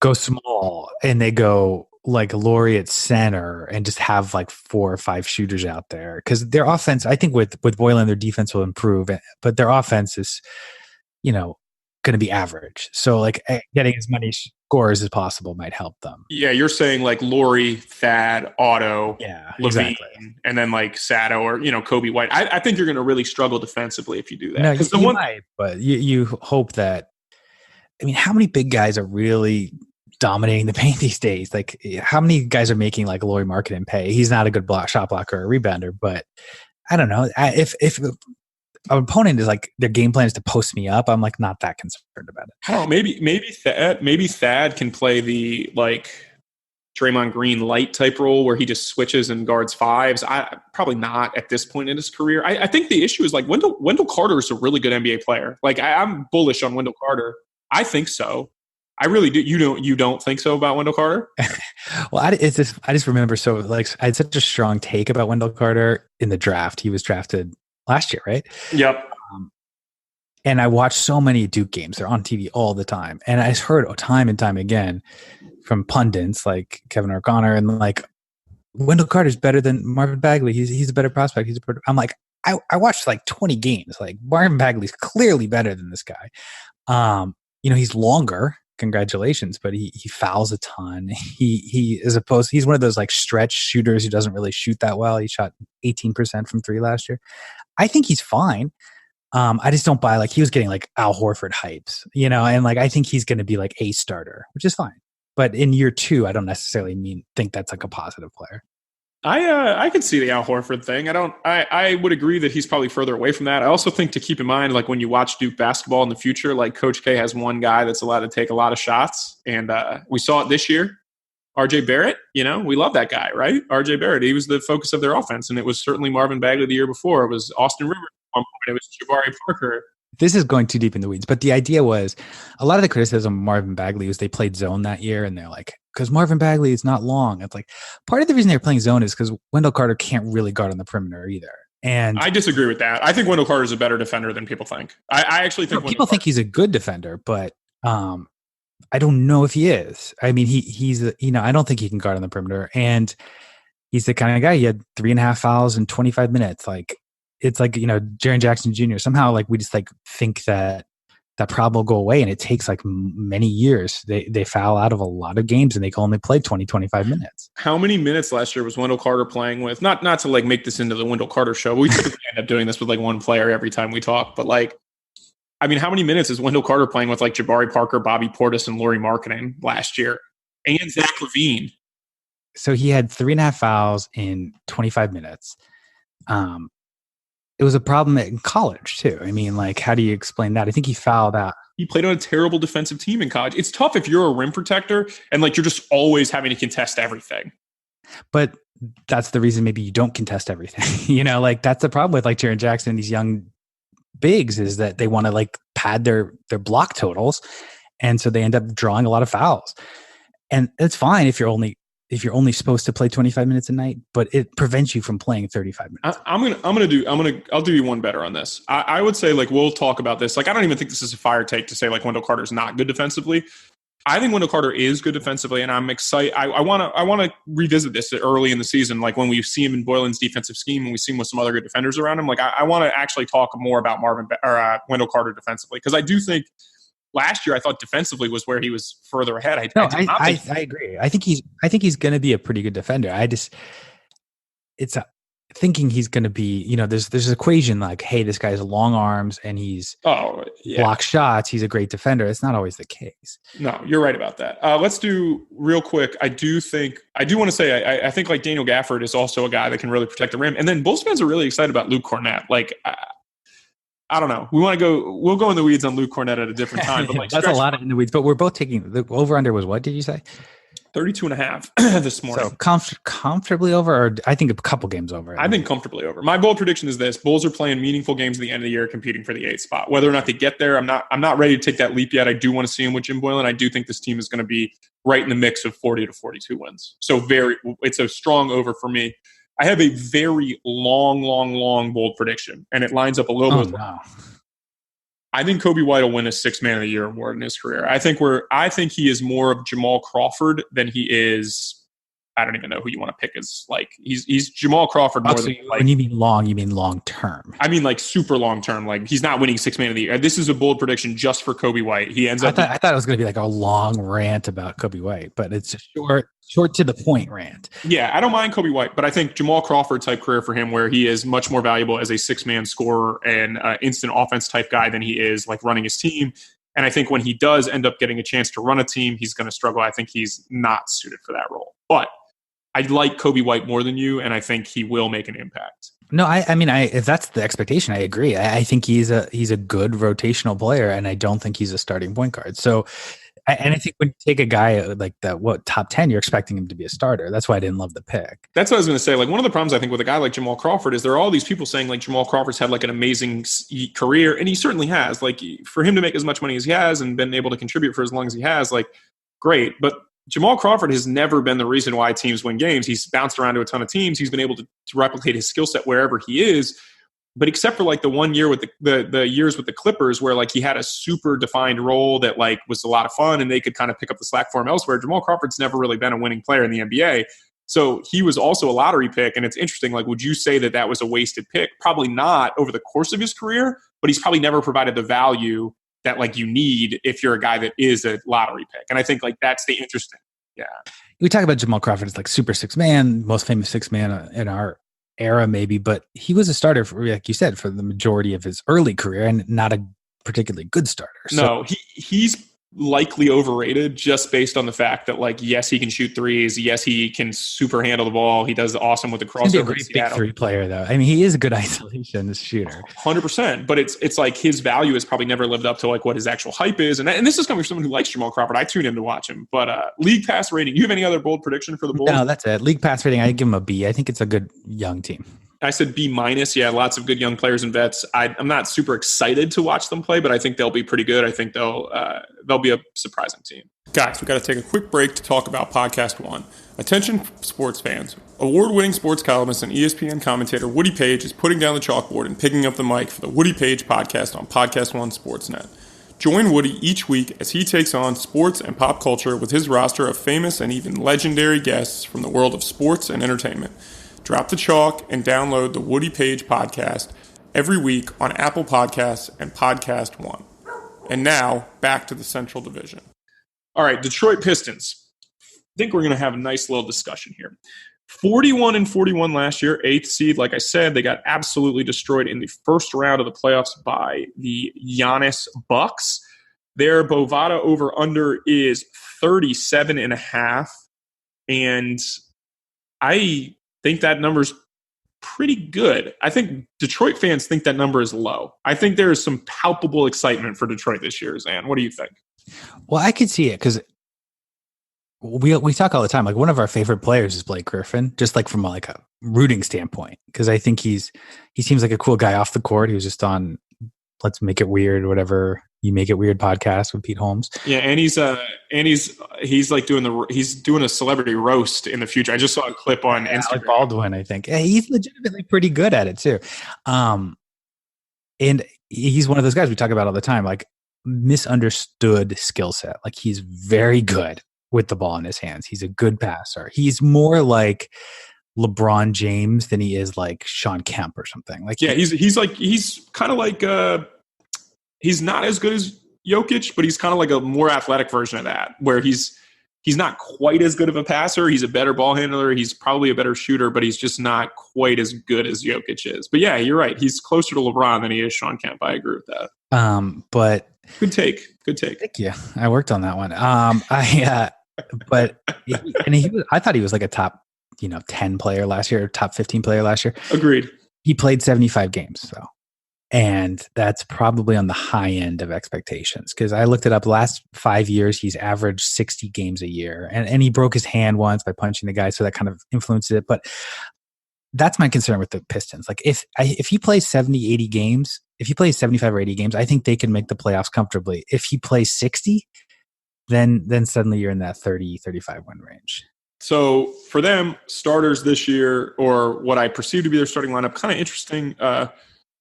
go small and they go like Laurie at center and just have like 4 or 5 shooters out there because their offense, I think with Boylen, their defense will improve, but their offense is, going to be average. So like getting as many scores as possible might help them. Yeah, you're saying like Laurie, Thad, Otto, yeah, LaVine, exactly. and then like Sato or Kobe White. I think you're going to really struggle defensively if you do that. No, you might, but you hope that. I mean, how many big guys are really dominating the paint these days? Like, how many guys are making like Lauri Markkanen pay? He's not a good shot blocker or rebounder, but I don't know. If an opponent is like their game plan is to post me up, I'm like not that concerned about it. I don't know. Maybe Thad can play the like Draymond Green light type role where he just switches and guards fives. Probably not at this point in his career. I think the issue is like Wendell Carter is a really good NBA player. Like I'm bullish on Wendell Carter. I think so. I really do. You don't think so about Wendell Carter? Well, I just remember. So like I had such a strong take about Wendell Carter in the draft. He was drafted last year, right? Yep. And I watched so many Duke games. They're on TV all the time. And I heard time and time again from pundits like Kevin O'Connor and like Wendell Carter's better than Marvin Bagley. He's a better prospect. I'm like, I watched like 20 games. Like Marvin Bagley's clearly better than this guy. He's longer. Congratulations, but he fouls a ton. He's one of those like stretch shooters who doesn't really shoot that well. He shot 18% from 3 last year. I think he's fine. I just don't buy like he was getting like Al Horford hypes, and like I think he's going to be like a starter, which is fine. But in year 2, I don't necessarily think that's like a positive player. I could see the Al Horford thing. I would agree that he's probably further away from that. I also think to keep in mind, like when you watch Duke basketball in the future, like Coach K has one guy that's allowed to take a lot of shots. And we saw it this year. RJ Barrett, we love that guy, right? RJ Barrett, he was the focus of their offense. And it was certainly Marvin Bagley the year before. It was Austin Rivers at one point. It was Jabari Parker. This is going too deep in the weeds, but the idea was a lot of the criticism of Marvin Bagley was they played zone that year and they're like, because Marvin Bagley is not long. It's like part of the reason they're playing zone is because Wendell Carter can't really guard on the perimeter either. And I disagree with that. I think Wendell Carter is a better defender than people think. I actually think people think he's a good defender, but I don't know if he is. I mean, he's I don't think he can guard on the perimeter, and he's the kind of guy. He had 3.5 fouls in 25 minutes. Like it's like Jaren Jackson Jr. Somehow like we just like think that problem will go away, and it takes like many years. They foul out of a lot of games and they can only play 20-25 minutes. How many minutes last year was Wendell Carter playing with? Not to like make this into the Wendell Carter show, but we typically end up doing this with like one player every time we talk. But like, I mean, how many minutes is Wendell Carter playing with like Jabari Parker, Bobby Portis, and Lauri Markkanen last year? And Zach LaVine. So he had 3.5 fouls in 25 minutes. It was a problem in college too. I mean, like, how do you explain that? I think he fouled out. He played on a terrible defensive team in college. It's tough if you're a rim protector and like you're just always having to contest everything. But that's the reason maybe you don't contest everything. Like that's the problem with like Jaren Jackson and these young bigs is that they want to like pad their block totals, and so they end up drawing a lot of fouls. And it's fine if you're only supposed to play 25 minutes a night, but it prevents you from playing 35 minutes. I'll do you one better on this. I would say like, we'll talk about this. Like, I don't even think this is a fire take to say like Wendell Carter's not good defensively. I think Wendell Carter is good defensively, and I'm excited. I want to revisit this early in the season, like when we see him in Boylen's defensive scheme and we see him with some other good defenders around him. Like I want to actually talk more about Wendell Carter defensively, because I do think last year I thought defensively was where he was further ahead. I agree. I think he's going to be a pretty good defender. Thinking he's going to be, there's this equation like, hey, this guy has long arms and he's block shots. He's a great defender. It's not always the case. No, you're right about that. Let's do real quick. I do want to say, I think like Daniel Gafford is also a guy that can really protect the rim. And then Bulls fans are really excited about Luke Cornett. Like I don't know. We'll go in the weeds on Luke Cornett at a different time. But like that's a lot in the weeds. But we're both taking the over under was what did you say? 32.5 this morning. So comfortably over, or I think a couple games over. I think comfortably over. My bold prediction is this: Bulls are playing meaningful games at the end of the year, competing for the 8th spot. Whether or not they get there, I'm not ready to take that leap yet. I do want to see him with Jim Boylan. I do think this team is going to be right in the mix of 40 to 42 wins. So it's a strong over for me. I have a very long bold prediction, and it lines up a little bit. No. I think Coby White will win a Sixth Man of the Year award in his career. I think he is more of Jamal Crawford than he is. I don't even know who you want to pick as like he's Jamal Crawford more than like. When you mean long, you mean long term. I mean like super long term. Like he's not winning Sixth Man of the Year. This is a bold prediction just for Coby White. He ends up. I thought it was going to be like a long rant about Coby White, but it's a short to the point rant. Yeah, I don't mind Coby White, but I think Jamal Crawford type career for him, where he is much more valuable as a 6-man scorer and instant offense type guy than he is like running his team. And I think when he does end up getting a chance to run a team, he's going to struggle. I think he's not suited for that role, but I like Coby White more than you, and I think he will make an impact. No, I mean, if that's the expectation, I agree. I think he's a good rotational player, and I don't think he's a starting point guard. So, and I think when you take a guy like that, top 10, you're expecting him to be a starter. That's why I didn't love the pick. That's what I was going to say. Like one of the problems I think with a guy like Jamal Crawford is there are all these people saying like Jamal Crawford's had like an amazing career, and he certainly has. Like for him to make as much money as he has and been able to contribute for as long as he has, like great, but Jamal Crawford has never been the reason why teams win games. He's bounced around to a ton of teams. He's been able to replicate his skill set wherever he is. But except for like the 1 year with the years with the Clippers where like he had a super defined role that like was a lot of fun and they could kind of pick up the slack for him elsewhere, Jamal Crawford's never really been a winning player in the NBA. So he was also a lottery pick. And it's interesting, like, would you say that was a wasted pick? Probably not over the course of his career, but he's probably never provided the value that like you need if you're a guy that is a lottery pick. And I think like that's the interesting. Yeah. We talk about Jamal Crawford as like super 6-man, most famous 6-man in our era maybe, but he was a starter for, like you said, for the majority of his early career and not a particularly good starter. No, he's likely overrated just based on the fact that like, yes, he can shoot threes. Yes, he can super handle the ball. He does awesome with the crossover. He's a great big three player though. I mean, he is a good isolation shooter. 100%. But it's like his value has probably never lived up to like what his actual hype is. And this is coming from someone who likes Jamal Crawford. I tune in to watch him. But league pass rating, you have any other bold prediction for the Bulls? No, that's it. League pass rating, I give him a B. I think it's a good young team. I said B-. Yeah, lots of good young players and vets. I'm not super excited to watch them play, but I think they'll be pretty good. I think they'll be a surprising team. Guys, we've got to take a quick break to talk about Podcast One. Attention sports fans. Award-winning sports columnist and ESPN commentator Woody Page is putting down the chalkboard and picking up the mic for the Woody Page podcast on Podcast One Sportsnet. Join Woody each week as he takes on sports and pop culture with his roster of famous and even legendary guests from the world of sports and entertainment. Drop the chalk and download the Woody Page podcast every week on Apple Podcasts and Podcast One. And now, back to the Central Division. All right, Detroit Pistons. I think we're going to have a nice little discussion here. 41-41 last year, 8th seed. Like I said, they got absolutely destroyed in the first round of the playoffs by the Giannis Bucks. Their Bovada over-under is 37.5. And I think that number's pretty good. I think Detroit fans think that number is low. I think there is some palpable excitement for Detroit this year, Zan. What do you think? Well, I could see it because we talk all the time. Like one of our favorite players is Blake Griffin, just like from like a rooting standpoint, because I think he seems like a cool guy off the court. He was just on Let's Make It Weird, whatever You Make It Weird podcast with Pete Holmes. Yeah, and he's like doing a celebrity roast in the future. I just saw a clip on Instagram. Alec Baldwin, I think. He's legitimately pretty good at it too. And he's one of those guys we talk about all the time, like misunderstood skill set. Like he's very good with the ball in his hands. He's a good passer. He's more like LeBron James than he is like Sean Kemp or something. Like he's kind of like he's not as good as Jokic, but he's kind of like a more athletic version of that, where he's not quite as good of a passer. He's a better ball handler. He's probably a better shooter, but he's just not quite as good as Jokic is. But yeah, you're right. He's closer to LeBron than he is Sean Kemp. I agree with that. But good take. Thank you. I worked on that one. I thought he was like a top 10 player last year, top 15 player last year. Agreed. He played 75 games though. And that's probably on the high end of expectations, because I looked it up. The last 5 years, he's averaged 60 games a year. And he broke his hand once by punching the guy, so that kind of influenced it. But that's my concern with the Pistons. Like if he plays 70, 80 games, if he plays 75 or 80 games, I think they can make the playoffs comfortably. If he plays 60, then suddenly you're in that 30, 35 win range. So for them, starters this year, or what I perceive to be their starting lineup, kind of interesting.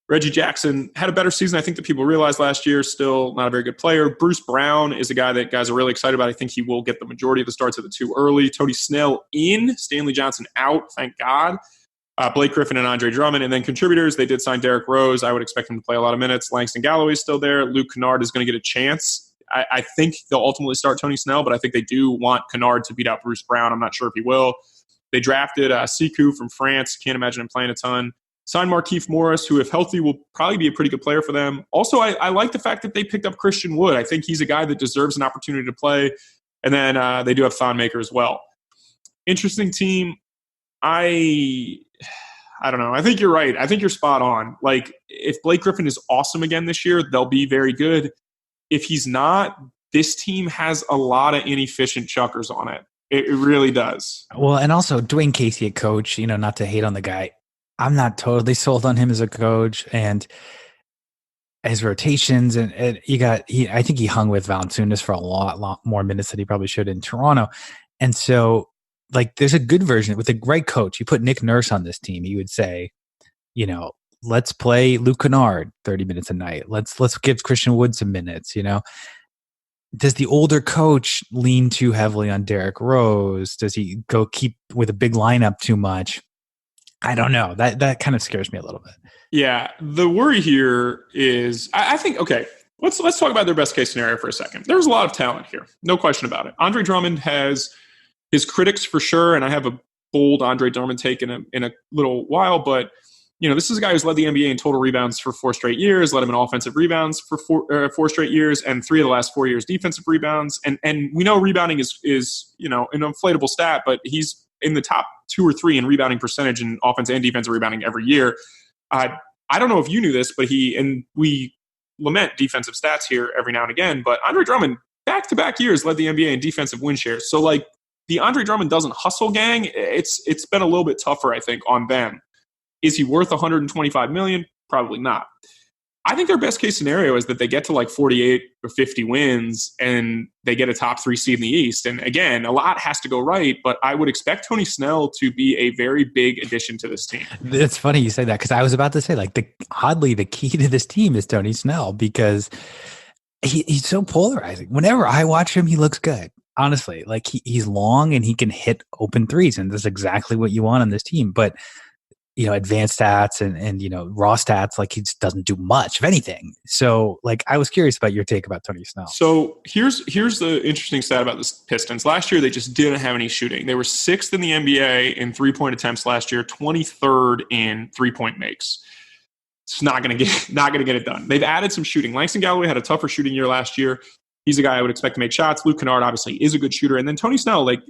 Reggie Jackson had a better season, I think, that people realized last year. Still not a very good player. Bruce Brown is a guy that guys are really excited about. I think he will get the majority of the starts at the two early. Tony Snell in, Stanley Johnson out, thank God. Blake Griffin and Andre Drummond. And then contributors, they did sign Derrick Rose. I would expect him to play a lot of minutes. Langston Galloway's still there. Luke Kennard is going to get a chance. I think they'll ultimately start Tony Snell, but I think they do want Kennard to beat out Bruce Brown. I'm not sure if he will. They drafted Siku from France. Can't imagine him playing a ton. Signed Markieff Morris, who, if healthy, will probably be a pretty good player for them. Also, I like the fact that they picked up Christian Wood. I think he's a guy that deserves an opportunity to play. And then they do have Thon Maker as well. Interesting team. I don't know. I think you're right. I think you're spot on. Like, if Blake Griffin is awesome again this year, they'll be very good. If he's not, this team has a lot of inefficient chuckers on it. It really does. Well, and also Dwayne Casey, a coach, not to hate on the guy, I'm not totally sold on him as a coach, and his rotations, and I think he hung with Valanciunas for a lot more minutes than he probably should in Toronto. And so, like, there's a good version with a great coach. You put Nick Nurse on this team, he would say, let's play Luke Kennard 30 minutes a night. Let's give Christian Wood some minutes, Does the older coach lean too heavily on Derrick Rose? Does he go keep with a big lineup too much? I don't know. That kind of scares me a little bit. Yeah. The worry here is, I think, okay, let's talk about their best case scenario for a second. There's a lot of talent here. No question about it. Andre Drummond has his critics for sure, and I have a bold Andre Drummond take in a little while, but this is a guy who's led the NBA in total rebounds for 4 straight years, led him in offensive rebounds for 4 straight years, and 3 of the last 4 years defensive rebounds. And we know rebounding is an inflatable stat, but he's in the top 2 or 3 in rebounding percentage in offense and defensive rebounding every year. I don't know if you knew this, but we lament defensive stats here every now and again, but Andre Drummond back-to-back years led the NBA in defensive win shares. So, like, the Andre Drummond doesn't hustle gang. It's been a little bit tougher, I think, on them. Is he worth $125 million? Probably not. I think their best case scenario is that they get to like 48 or 50 wins and they get a top 3 seed in the East. And again, a lot has to go right, but I would expect Tony Snell to be a very big addition to this team. It's funny you say that, because I was about to say, like, oddly, the key to this team is Tony Snell, because he's so polarizing. Whenever I watch him, he looks good. Honestly, like, he's long and he can hit open threes, and that's exactly what you want on this team. But advanced stats and raw stats, like, he just doesn't do much of anything. So, like, I was curious about your take about Tony Snell. So here's the interesting stat about the Pistons. Last year, they just didn't have any shooting. They were 6th in the NBA in 3-point attempts last year, 23rd in 3-point makes. It's not going to get it done. They've added some shooting. Langston Galloway had a tougher shooting year last year. He's a guy I would expect to make shots. Luke Kennard obviously is a good shooter. And then Tony Snell, like,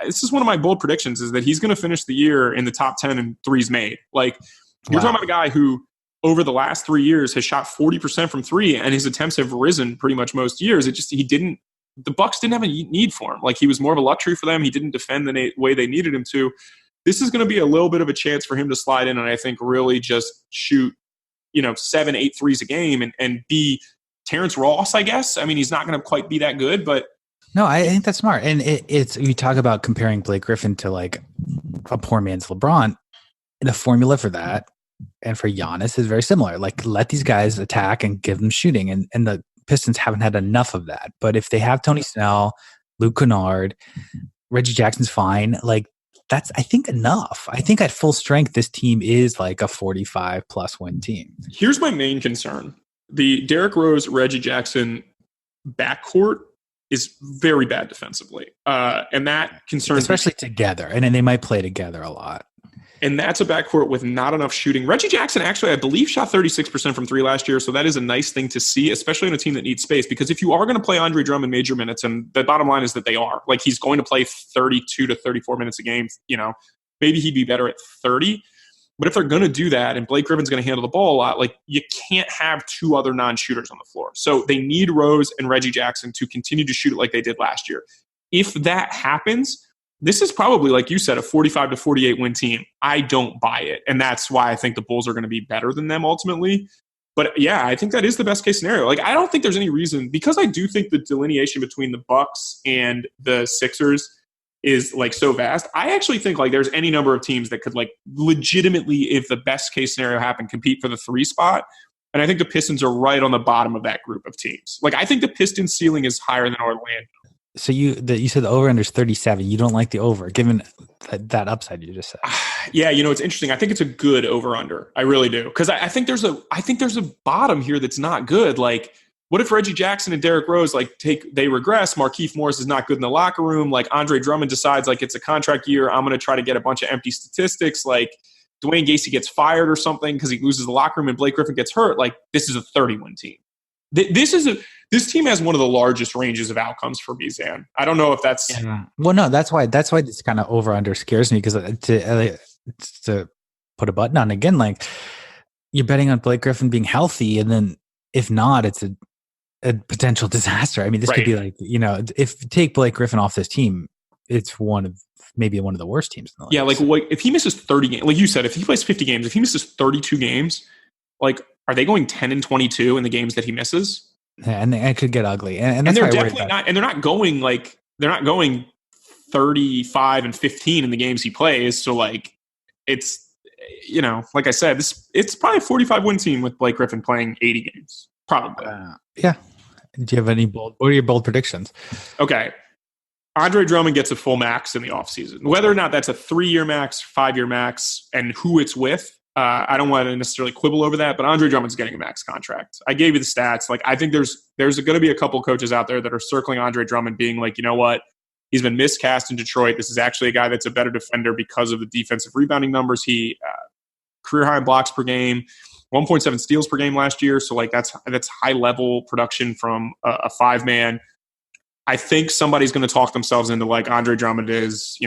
this is one of my bold predictions, is that he's going to finish the year in the top 10 in threes made. Like, you're talking about a guy who over the last 3 years has shot 40% from 3, and his attempts have risen pretty much most years. The Bucks didn't have a need for him. Like, he was more of a luxury for them. He didn't defend the way they needed him to. This is going to be a little bit of a chance for him to slide in and I think really just shoot, 7-8 threes a game and be Terrence Ross, I guess. I mean, he's not going to quite be that good, but no, I think that's smart. And it's you talk about comparing Blake Griffin to, like, a poor man's LeBron. The formula for that and for Giannis is very similar. Like, let these guys attack and give them shooting. And the Pistons haven't had enough of that. But if they have Tony Snell, Luke Kennard, Reggie Jackson's fine. Like, that's, I think, enough. I think at full strength, this team is like a 45+ win team. Here's my main concern. The Derrick Rose, Reggie Jackson backcourt is very bad defensively. And that concerns especially together. And then they might play together a lot. And that's a backcourt with not enough shooting. Reggie Jackson actually, I believe, shot 36% from 3 last year. So that is a nice thing to see, especially in a team that needs space. Because if you are going to play Andre Drummond major minutes, and the bottom line is that they are, like, he's going to play 32 to 34 minutes a game, maybe he'd be better at 30. But if they're going to do that and Blake Griffin's going to handle the ball a lot, like you can't have two other non-shooters on the floor. So they need Rose and Reggie Jackson to continue to shoot it like they did last year. If that happens, this is probably, like you said, a 45 to 48 win team. I don't buy it. And that's why I think the Bulls are going to be better than them ultimately. But yeah, I think that is the best case scenario. Like, I don't think there's any reason, because I do think the delineation between the Bucks and the Sixers is like so vast. I actually think like there's any number of teams that could like legitimately, if the best case scenario happened, compete for the 3 spot. And I think the Pistons are right on the bottom of that group of teams. Like, I think the Pistons ceiling is higher than Orlando. So you said the over under is 37. You don't like the over, given that upside you just said. Yeah, it's interesting. I think it's a good over under. I really do, because I think there's a bottom here that's not good. Like, what if Reggie Jackson and Derrick Rose they regress? Markieff Morris is not good in the locker room. Like, Andre Drummond decides like it's a contract year. I'm going to try to get a bunch of empty statistics. Like, Dwayne Gacy gets fired or something because he loses the locker room and Blake Griffin gets hurt. Like, this is a 30-win team. This team has one of the largest ranges of outcomes for me, Zan. I don't know if that's well, no, that's why this kind of over under scares me, because to put a button on again, like you're betting on Blake Griffin being healthy, and then if not, it's a potential disaster. I mean, this could be like, if you take Blake Griffin off this team, it's maybe one of the worst teams in the league. Yeah, like if he misses 30 games, like you said, if he plays 50 games, if he misses 32 games, like, are they going 10-22 in the games that he misses? Yeah, and it could get ugly. And that's they're definitely not. And they're not going 35-15 in the games he plays. So like, it's like I said, it's probably a 45-win team with Blake Griffin playing 80 games. Probably. Yeah. Do you have what are your bold predictions? Okay. Andre Drummond gets a full max in the offseason. Whether or not that's a 3-year max, 5-year max, and who it's with, I don't want to necessarily quibble over that, but Andre Drummond's getting a max contract. I gave you the stats. Like, I think there's going to be a couple coaches out there that are circling Andre Drummond being like, you know what? He's been miscast in Detroit. This is actually a guy that's a better defender because of the defensive rebounding numbers. He career high in blocks per game, 1.7 steals per game last year. So like that's high level production from a 5-man. I think somebody's going to talk themselves into like Andre Drummond is,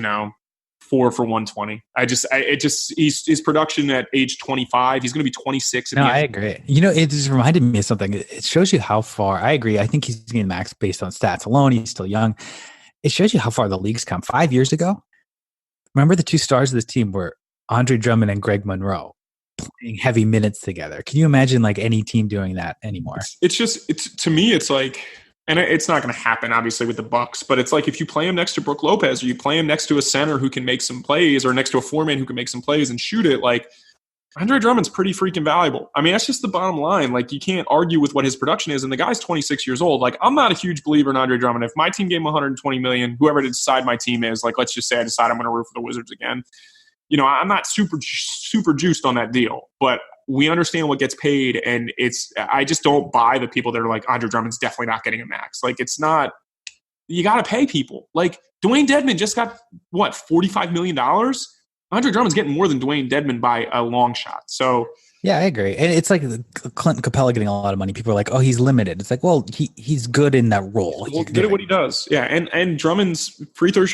4 for 120. His production at age 25, he's going to be 26. No, I agree. It just reminded me of something. It shows you how far, I agree. I think he's getting max based on stats alone. He's still young. It shows you how far the league's come. 5 years ago, remember the 2 stars of this team were Andre Drummond and Greg Monroe playing heavy minutes together. Can you imagine like any team doing that anymore? It's to me, it's like, and it's not going to happen, obviously, with the Bucks. But it's like if you play him next to Brook Lopez, or you play him next to a center who can make some plays, or next to a 4-man who can make some plays and shoot it, like Andre Drummond's pretty freaking valuable. I mean, that's just the bottom line. Like, you can't argue with what his production is. And the guy's 26 years old. Like, I'm not a huge believer in Andre Drummond. If my team gave him 120 million, whoever to decide my team is, like, let's just say I decide I'm going to root for the Wizards again. I'm not super juiced on that deal. But we understand what gets paid, and I just don't buy the people that are like, Andre Drummond's definitely not getting a max. Like, it's not. You got to pay people. Like, Dwayne Dedmon just got what, $45 million. Andre Drummond's getting more than Dwayne Dedmon by a long shot. So yeah, I agree. And it's like Clinton Capella getting a lot of money. People are like, oh, he's limited. It's like, well, he's good in that role. He's good at what he does. Yeah, and Drummond's free throw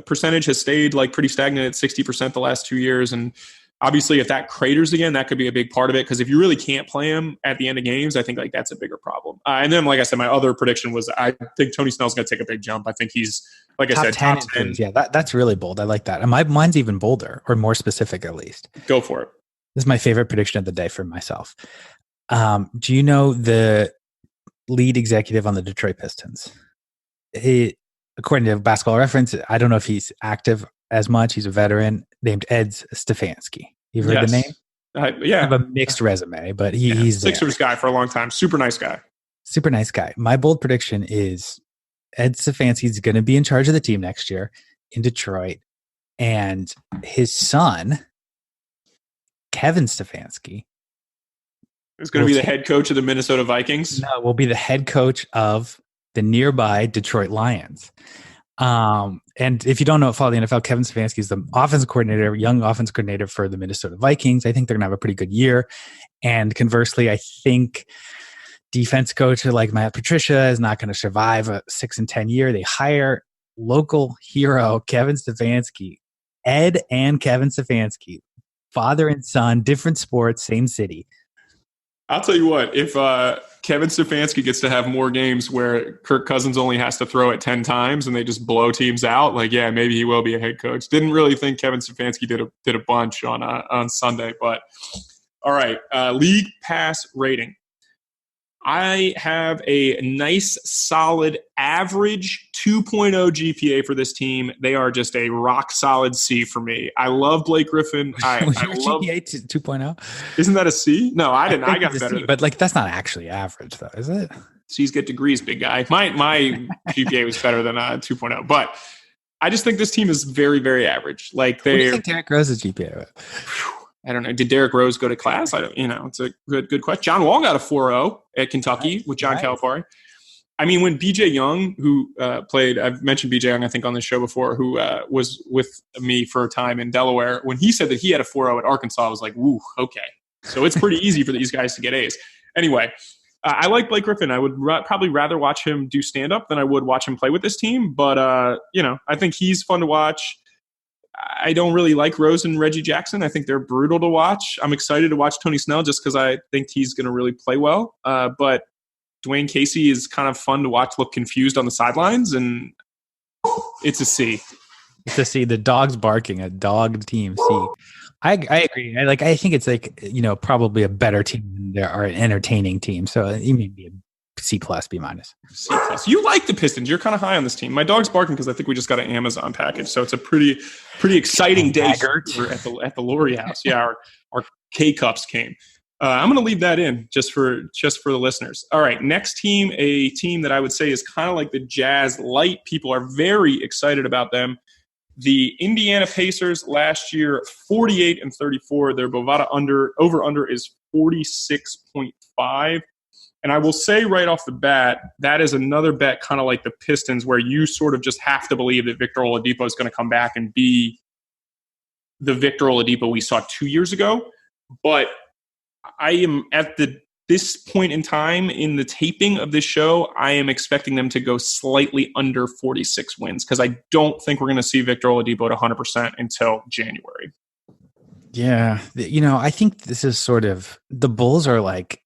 percentage has stayed like pretty stagnant at 60% the last 2 years. And obviously, if that craters again, that could be a big part of it. Because if you really can't play him at the end of games, I think like that's a bigger problem. And then, like I said, my other prediction was I think Tony Snell's going to take a big jump. I think he's, like I said, top 10. Yeah, that's really bold. I like that. And mine's even bolder, or more specific at least. Go for it. This is my favorite prediction of the day for myself. Do you know the lead executive on the Detroit Pistons? According to Basketball Reference, I don't know if he's active as much. He's a veteran named Ed Stefanski. You've heard the name? Yeah. I have a mixed resume, but he's Sixers guy for a long time. Super nice guy. Super nice guy. My bold prediction is Ed Stefanski is going to be in charge of the team next year in Detroit, and his son, Kevin Stefanski, is going to be the head coach of the Minnesota Vikings. No, will be the head coach of the nearby Detroit Lions. And if you don't know, follow the NFL, Kevin Stefanski is the young offense coordinator for the Minnesota Vikings. I think they're going to have a pretty good year. And conversely, I think defense coach like Matt Patricia is not going to survive a 6-10 year. They hire local hero Kevin Stefanski, Ed and Kevin Stefanski, father and son, different sports, same city. I'll tell you what, if Kevin Stefanski gets to have more games where Kirk Cousins only has to throw it 10 times and they just blow teams out, like, yeah, maybe he will be a head coach. Didn't really think Kevin Stefanski did a bunch on Sunday, but all right. League pass rating. I have a nice, solid, average 2.0 GPA for this team. They are just a rock solid C for me. I love Blake Griffin. Was your GPA 2.0? Isn't that a C? No, I didn't. I got better. C, but like that's not actually average, though, is it? C's get degrees, big guy. My GPA was better than 2.0, but I just think this team is very, very average. Like what do you think Derrick Rose's GPA was? I don't know. Did Derrick Rose go to class? I don't. It's a good question. John Wall got a 4.0 at Kentucky with John Calipari. I mean, when BJ Young, who played, I've mentioned BJ Young, I think, on this show before, who was with me for a time in Delaware, when he said that he had a 4.0 at Arkansas, I was like, woo, okay. So it's pretty easy for these guys to get A's. Anyway, I like Blake Griffin. I would probably rather watch him do stand-up than I would watch him play with this team. But, I think he's fun to watch. I don't really like Rose and Reggie Jackson. I think they're brutal to watch. I'm excited to watch Tony Snell just because I think he's going to really play well. But Dwayne Casey is kind of fun to watch look confused on the sidelines, and it's a C. It's a C. The dog's barking, a dog team C. I agree. I think it's like, probably a better team than there are an entertaining team. So it may be a C+, B-. C+. You like the Pistons. You're kind of high on this team. My dog's barking because I think we just got an Amazon package. So it's a pretty exciting day at the Laurie house. Yeah, our K-Cups came. I'm going to leave that in just for the listeners. All right, next team, a team that I would say is kind of like the Jazz light. People are very excited about them. The Indiana Pacers last year, 48-34. Their Bovada over-under is 46.5. And I will say right off the bat, that is another bet kind of like the Pistons where you sort of just have to believe that Victor Oladipo is going to come back and be the Victor Oladipo we saw 2 years ago. But I am at this point in time in the taping of this show, I am expecting them to go slightly under 46 wins because I don't think we're going to see Victor Oladipo at 100% until January. Yeah. I think this is sort of – the Bulls are like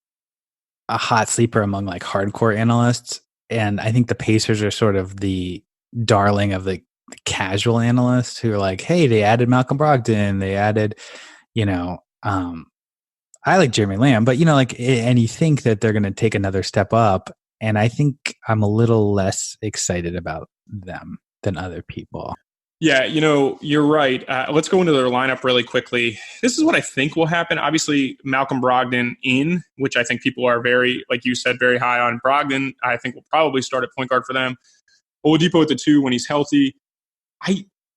a hot sleeper among like hardcore analysts. And I think the Pacers are sort of the darling of the casual analysts who are like, hey, they added Malcolm Brogdon. They added, I like Jeremy Lamb, but and you think that they're going to take another step up. And I think I'm a little less excited about them than other people. Yeah, you're right. Let's go into their lineup really quickly. This is what I think will happen. Obviously, Malcolm Brogdon which I think people are very, like you said, very high on. Brogdon, I think will probably start at point guard for them. Oladipo at the 2 when he's healthy.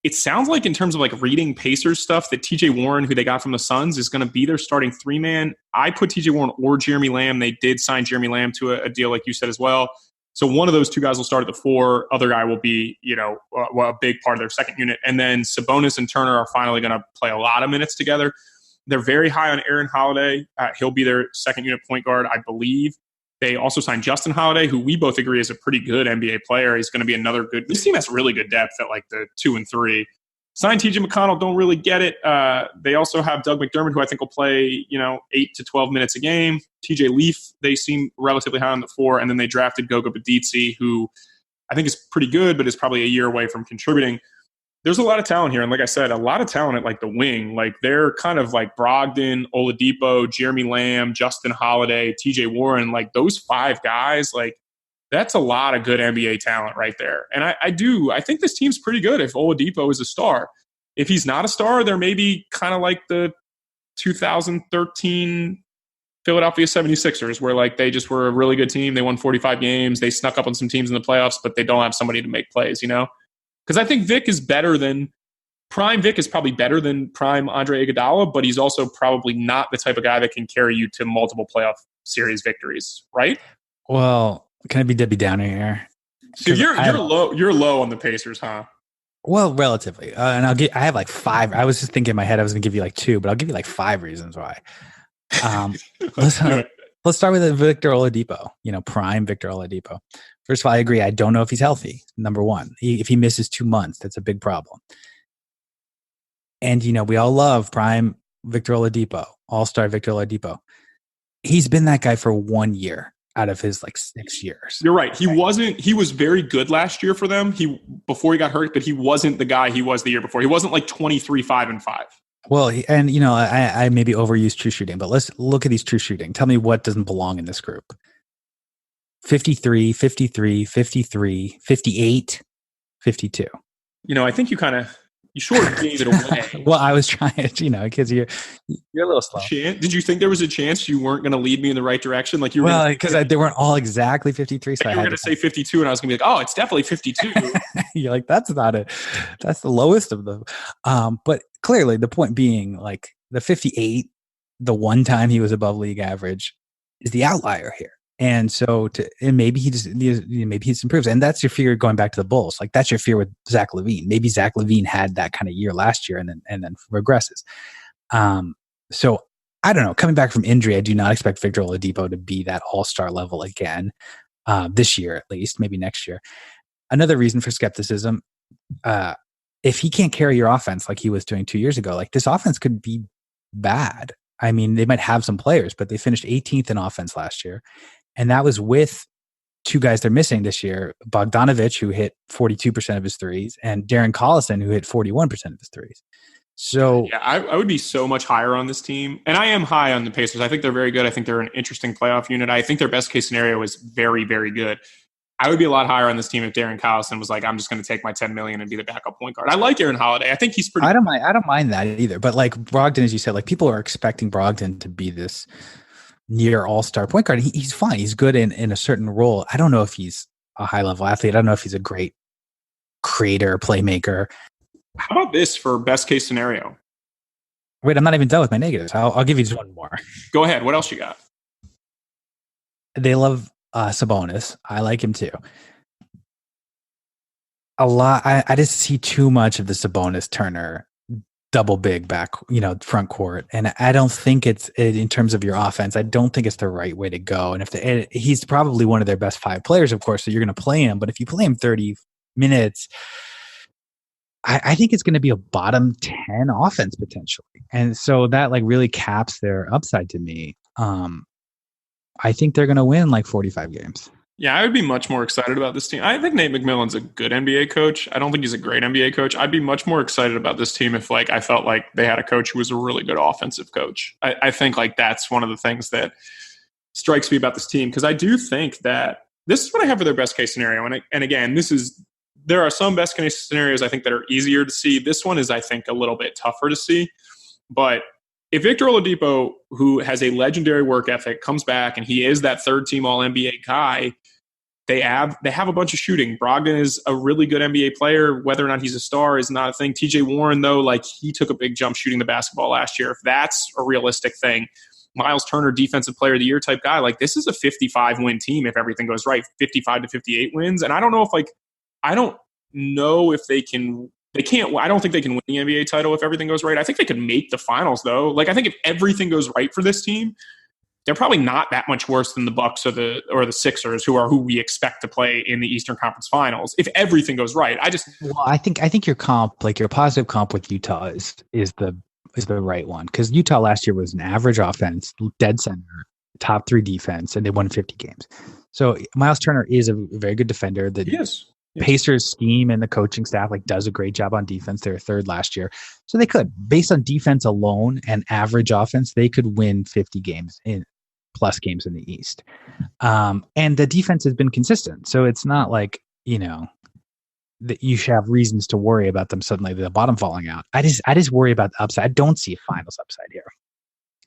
It sounds like in terms of like reading Pacers stuff that TJ Warren, who they got from the Suns, is going to be their starting 3-man. I put TJ Warren or Jeremy Lamb. They did sign Jeremy Lamb to a deal like you said as well. So one of those two guys will start at the 4. Other guy will be, a big part of their second unit. And then Sabonis and Turner are finally going to play a lot of minutes together. They're very high on Aaron Holiday. He'll be their second unit point guard, I believe. They also signed Justin Holiday, who we both agree is a pretty good NBA player. He's going to be another good – this team has really good depth at like the 2 and 3. Signed TJ McConnell, don't really get it. They also have Doug McDermott, who I think will play, 8 to 12 minutes a game. TJ Leaf, they seem relatively high on the 4. And then they drafted Goga Bitadze, who I think is pretty good, but is probably a year away from contributing. There's a lot of talent here. And like I said, a lot of talent at like the wing. Like they're kind of like Brogdon, Oladipo, Jeremy Lamb, Justin Holiday, TJ Warren. Like those 5 guys, like that's a lot of good NBA talent right there. And I think this team's pretty good if Oladipo is a star. If he's not a star, they're maybe kind of like the 2013 Philadelphia 76ers, where like they just were a really good team. They won 45 games. They snuck up on some teams in the playoffs, but they don't have somebody to make plays, Because I think Vic is better than – prime Vic is probably better than prime Andre Iguodala, but he's also probably not the type of guy that can carry you to multiple playoff series victories, right? Well – can I be Debbie Downer here? So you're low on the Pacers, huh? Well, relatively. And I have like 5. I was just thinking in my head I was going to give you like 2, but I'll give you like 5 reasons why. Let's start with Victor Oladipo, prime Victor Oladipo. First of all, I agree. I don't know if he's healthy. Number 1, if he misses 2 months, that's a big problem. And, we all love prime Victor Oladipo, all-star Victor Oladipo. He's been that guy for 1 year out of his 6 years. You're right. He was very good last year for them. Before he got hurt, but he wasn't the guy he was the year before. He wasn't like 23, 5 and 5. Well, and I maybe overuse true shooting, but let's look at these true shooting. Tell me what doesn't belong in this group. 53, 53, 53, 58, 52. I think you sort of gave it away. Well, I was trying to, because you're a little slow. Did you think there was a chance you weren't going to lead me in the right direction? Like you were? Well, because they weren't all exactly 53. So you were going to say 52, and I was going to be like, oh, it's definitely 52. You're like, that's not it. That's the lowest of them. But clearly, the point being, like the 58, the one time he was above league average, is the outlier here. And so, maybe he improves, and that's your fear going back to the Bulls. Like that's your fear with Zach LaVine. Maybe Zach LaVine had that kind of year last year, and then regresses. So I don't know. Coming back from injury, I do not expect Victor Oladipo to be that all-star level again this year, at least. Maybe next year. Another reason for skepticism: if he can't carry your offense like he was doing 2 years ago, like this offense could be bad. I mean, they might have some players, but they finished 18th in offense last year. And that was with two guys they're missing this year, Bogdanovich, who hit 42% of his threes, and Darren Collison, who hit 41% of his threes. So yeah, I would be so much higher on this team. And I am high on the Pacers. I think they're very good. I think they're an interesting playoff unit. I think their best case scenario is very, very good. I would be a lot higher on this team if Darren Collison was like, I'm just going to take my $10 million and be the backup point guard. I like Aaron Holiday. I think he's pretty. I don't mind that either. But like Brogdon, as you said, like people are expecting Brogdon to be this near all-star point guard. He's fine. He's good in a certain role. I don't know if he's a high-level athlete. I don't know if he's a great creator, playmaker. How about this for best case scenario? Wait, I'm not even done with my negatives. I'll give you just one more. Go ahead. What else you got? They love Sabonis. I like him too. A lot. I just see too much of the Sabonis Turner double big back, front court, and I don't think it's in terms of your offense. I don't think it's the right way to go. And he's probably one of their best 5 players, of course. So you're going to play him, but if you play him 30 minutes, I think it's going to be a bottom 10 offense potentially, and so that like really caps their upside to me. I think they're going to win like 45 games. Yeah, I would be much more excited about this team. I think Nate McMillan's a good NBA coach. I don't think he's a great NBA coach. I'd be much more excited about this team if I felt like they had a coach who was a really good offensive coach. I think that's one of the things that strikes me about this team, because I do think that this is what I have for their best case scenario. And again, there are some best case scenarios I think that are easier to see. This one is, I think, a little bit tougher to see. But if Victor Oladipo, who has a legendary work ethic, comes back and he is that third-team All-NBA guy, they have a bunch of shooting. Brogdon is a really good NBA player. Whether or not he's a star is not a thing. TJ Warren, though, he took a big jump shooting the basketball last year. If that's a realistic thing, Miles Turner, defensive player of the year type guy, this is a 55-win team if everything goes right, 55 to 58 wins. And I don't know if they can. They can't. I don't think they can win the NBA title if everything goes right. I think they could make the finals, though. I think if everything goes right for this team, they're probably not that much worse than the Bucks or the Sixers, who we expect to play in the Eastern Conference Finals. If everything goes right, I think your comp, your positive comp with Utah is the right one, because Utah last year was an average offense, dead center, top 3 defense, and they won 50 games. So Miles Turner is a very good defender. Yes. Pacers scheme and the coaching staff does a great job on defense. They were 3rd last year. So they could, based on defense alone and average offense, they could win 50 games plus games in the East. And the defense has been consistent. So it's not that you should have reasons to worry about them suddenly the bottom falling out. I just worry about the upside. I don't see a finals upside here.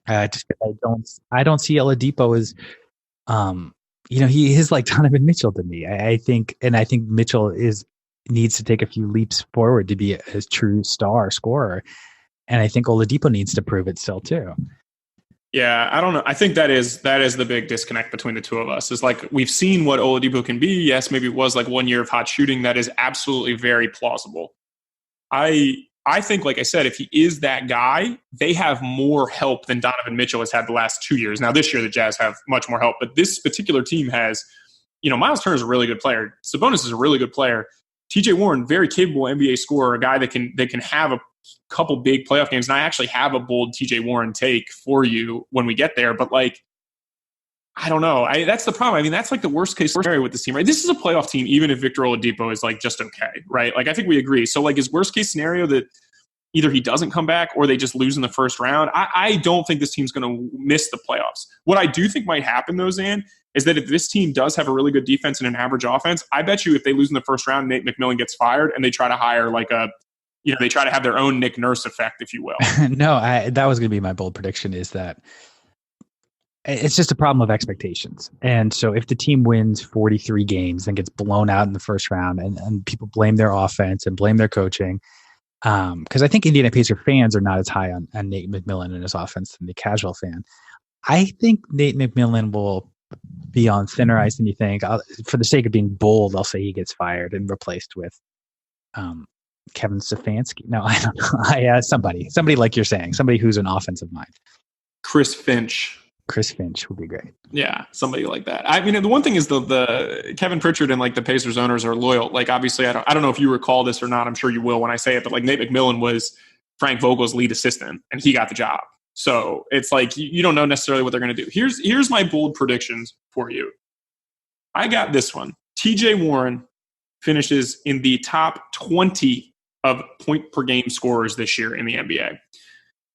I don't see Oladipo as he is like Donovan Mitchell to me. I think Mitchell needs to take a few leaps forward to be a true star scorer. And I think Oladipo needs to prove it still too. Yeah, I don't know. I think that is the big disconnect between the two of us. Is we've seen what Oladipo can be. Yes, maybe it was 1 year of hot shooting. That is absolutely very plausible. I think, like I said, if he is that guy, they have more help than Donovan Mitchell has had the last 2 years. Now, this year, the Jazz have much more help, but this particular team has, Miles Turner is a really good player. Sabonis is a really good player. TJ Warren, very capable NBA scorer, a guy that can have couple big playoff games. And I actually have a bold TJ Warren take for you when we get there. But like, I don't know. That's the problem. I mean, that's like the worst case scenario with this team, right? This is a playoff team, even if Victor Oladipo is like just okay, right? Like, I think we agree. So like, his worst case scenario that either he doesn't come back or they just lose in the first round. I don't think this team's going to miss the playoffs. What I do think might happen, though, Zan, is that if this team does have a really good defense and an average offense, I bet you if they lose in the first round, Nate McMillan gets fired and they try to hire like they try to have their own Nick Nurse effect, if you will. No, that was going to be my bold prediction, is that it's just a problem of expectations. And so if the team wins 43 games and gets blown out in the first round and people blame their offense and blame their coaching, because I think Indiana Pacers fans are not as high on Nate McMillan and his offense than the casual fan. I think Nate McMillan will be on thinner ice than you think. For the sake of being bold, I'll say he gets fired and replaced with Kevin Stefanski. No, I don't know. Somebody like you're saying, somebody who's an offensive mind. Chris Finch would be great. Yeah, somebody like that. I mean, the one thing is the Kevin Pritchard and like the Pacers owners are loyal. Like, obviously, I don't know if you recall this or not. I'm sure you will when I say it. But like, Nate McMillan was Frank Vogel's lead assistant, and he got the job. So it's like you don't know necessarily what they're going to do. Here's my bold predictions for you. I got this one. TJ Warren finishes in the top 20 of point per game scorers this year in the NBA.